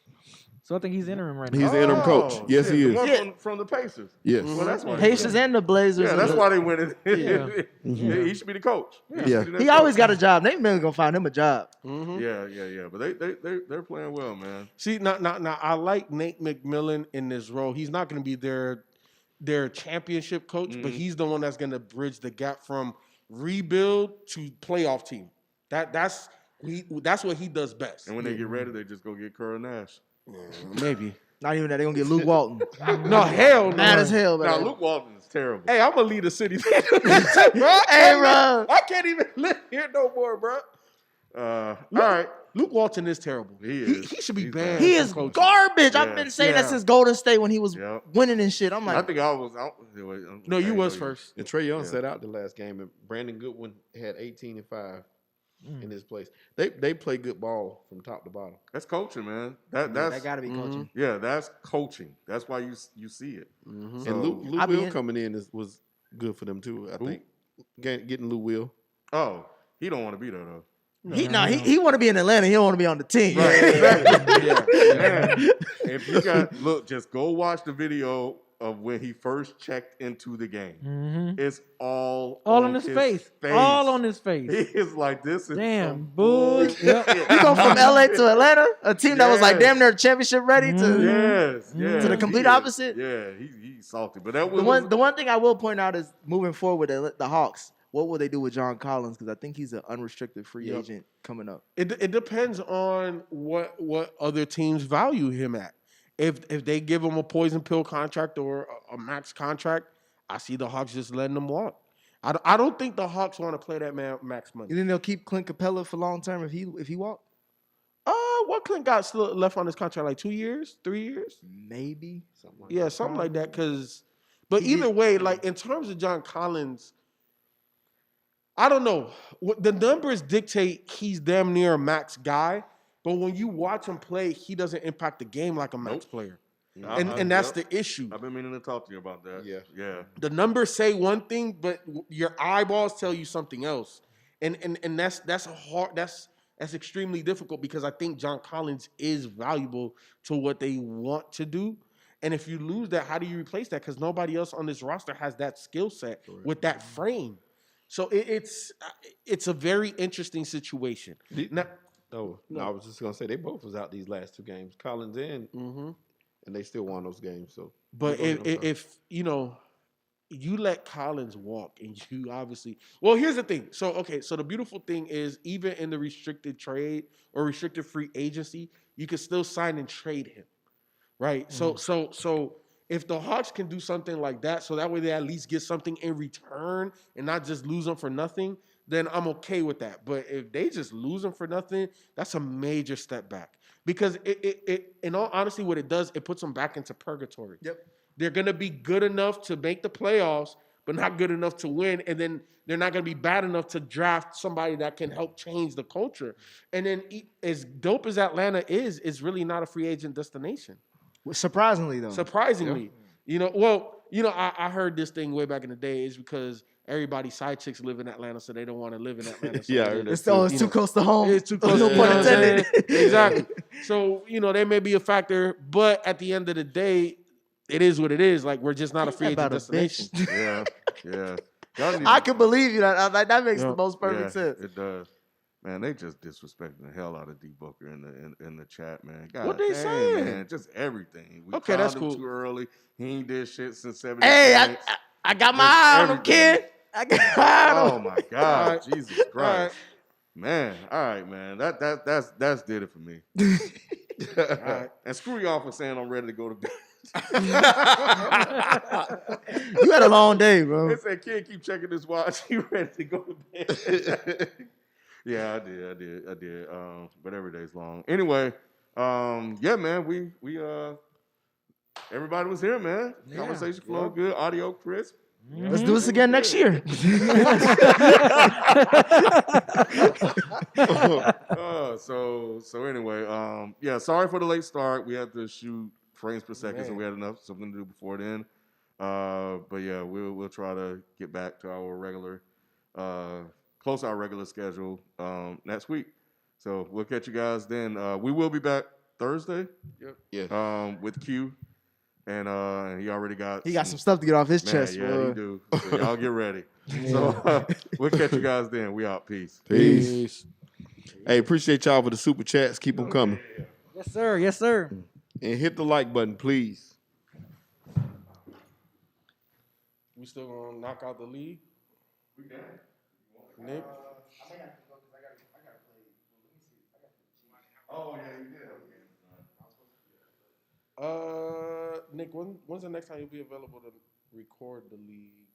So I think he's interim right now. He's the interim coach. Yes, shit, he the is. one Yeah. from the Pacers. Yes. Well, that's why. Pacers and the Blazers. Yeah, that's why they win it. Yeah. Yeah, he should be the coach. Yeah. should be the He next always coach. got a job. Nate McMillan gonna find him a job. Mm-hmm. Yeah. But they're playing well, man. See, now, I like Nate McMillan in this role. He's not going to be their championship coach, but he's the one that's going to bridge the gap from rebuild to playoff team. That's what he does best. And when they get ready, they just go get Curry Nash. Maybe. Not even that. They gonna get Luke Walton. No, hell no. Mad as hell, Now man. Luke Walton is terrible. Hey, I'm gonna leave the city. Bro, Hey, bro. I can't even live here no more, bro. All right. Luke Walton is terrible. He is. He should be He's banned. bad. He from is coaching. garbage. Yeah. I've been saying Yeah. that since Golden State when he was Yep. winning and shit. I'm I like, think I was. No, you was first. And Trae Young Yeah. sat out the last game, and Brandon Goodwin had 18 and 5 in his place. They play good ball from top to bottom. That's coaching, man. That's that gotta be coaching. yeah. That's coaching. That's why you see it. Mm-hmm. So- And Lou I Will mean- coming in was good for them too. I Who? think getting Lou Will. Oh, he don't want to be there though. He want to be in Atlanta. He don't want to be on the team. Man, if you got look, just go watch the video of when he first checked into the game. Mm-hmm. It's all All on his face. All on his face. He is like this. Is Damn, some boy. bullshit. Yep. You go from LA to Atlanta, a team that was like Yes. damn near championship ready to Yes, yes. To the complete He is- opposite? Yeah, he's salty. But that was the one thing I will point out is moving forward with the Hawks. What will they do with John Collins? Because I think he's an unrestricted free Yep. agent coming up. It depends on what other teams value him at. If they give him a poison pill contract or a max contract, I see the Hawks just letting him walk. I don't think the Hawks want to play that man max money. You think they'll keep Clint Capella for long term if he walk? What Clint got still left on his contract? Like 2 years, 3 years? Maybe. Something like Yeah, something like that. But He either did- way, like in terms of John Collins, I don't know. The numbers dictate he's damn near a max guy, but when you watch him play, he doesn't impact the game like a max player. And that's the issue. I've been meaning to talk to you about that. Yeah. The numbers say one thing, but your eyeballs tell you something else. And that's extremely difficult because I think John Collins is valuable to what they want to do. And if you lose that, how do you replace that? Because nobody else on this roster has that skill set with that frame. So it's a very interesting situation. Now, No, I was just gonna say they both was out these last two games, Collins and they still won those games. So, but Go ahead, I'm sorry. if you know, you let Collins walk, and you obviously. Well, here's the thing. So the beautiful thing is, even in the restricted trade or restricted free agency, you can still sign and trade him, right? So if the Hawks can do something like that, so that way they at least get something in return and not just lose them for nothing, then I'm okay with that. But if they just lose them for nothing, that's a major step back. Because it in all honesty, what it does, it puts them back into purgatory. Yep. They're going to be good enough to make the playoffs, but not good enough to win. And then they're not going to be bad enough to draft somebody that can help change the culture. And then as dope as Atlanta is, it's really not a free agent destination. Surprisingly, though. Surprisingly. I heard this thing way back in the day is because everybody's side chicks live in Atlanta, so they don't want to live in Atlanta. So Yeah, I heard that. It's too close to home. It's too close. No You know pun what I'm saying? intended. Exactly. So, they may be a factor, but at the end of the day, it is what it is. Like, we're just not a free agent destination. Yeah. Y'all need I to- can believe you. That makes the most perfect yeah, sense. It does. Man, they just disrespecting the hell out of D Booker in the chat, man. God What they dang, saying? man, just everything. We Okay, that's crowned him cool. too early. He ain't did shit since 70. Hey, I got my eye on him, kid. I got my eye on Oh him. my God, All right. Jesus Christ, man! All right, man. That's did it for me. right. And screw y'all for saying I'm ready to go to bed. You had a long day, bro. They said, "Kid, keep checking this watch. You ready to go to bed?" Yeah, I did. But every day's long. Anyway, yeah, man. We everybody was here, man. Yeah. Conversation flowed good. Audio crisp. Let's do this again next year. So anyway, yeah. Sorry for the late start. We had to shoot frames per second, so we had something to do before then. But yeah, we'll try to get back to our regular, close to our regular schedule next week. So we'll catch you guys then. We will be back Thursday. Yep. Yeah. With Q, and he already got some stuff to get off his Man, chest. yeah, boy. he do. So y'all get ready. So we'll catch you guys then. We out. Peace. Peace. Hey, appreciate y'all for the super chats. Keep them coming. Yes, sir. Yes, sir. And hit the like button, please. We still going to knock out the league? We can. Nick? Oh, yeah, you did. Nick, when's the next time you'll be available to record the league?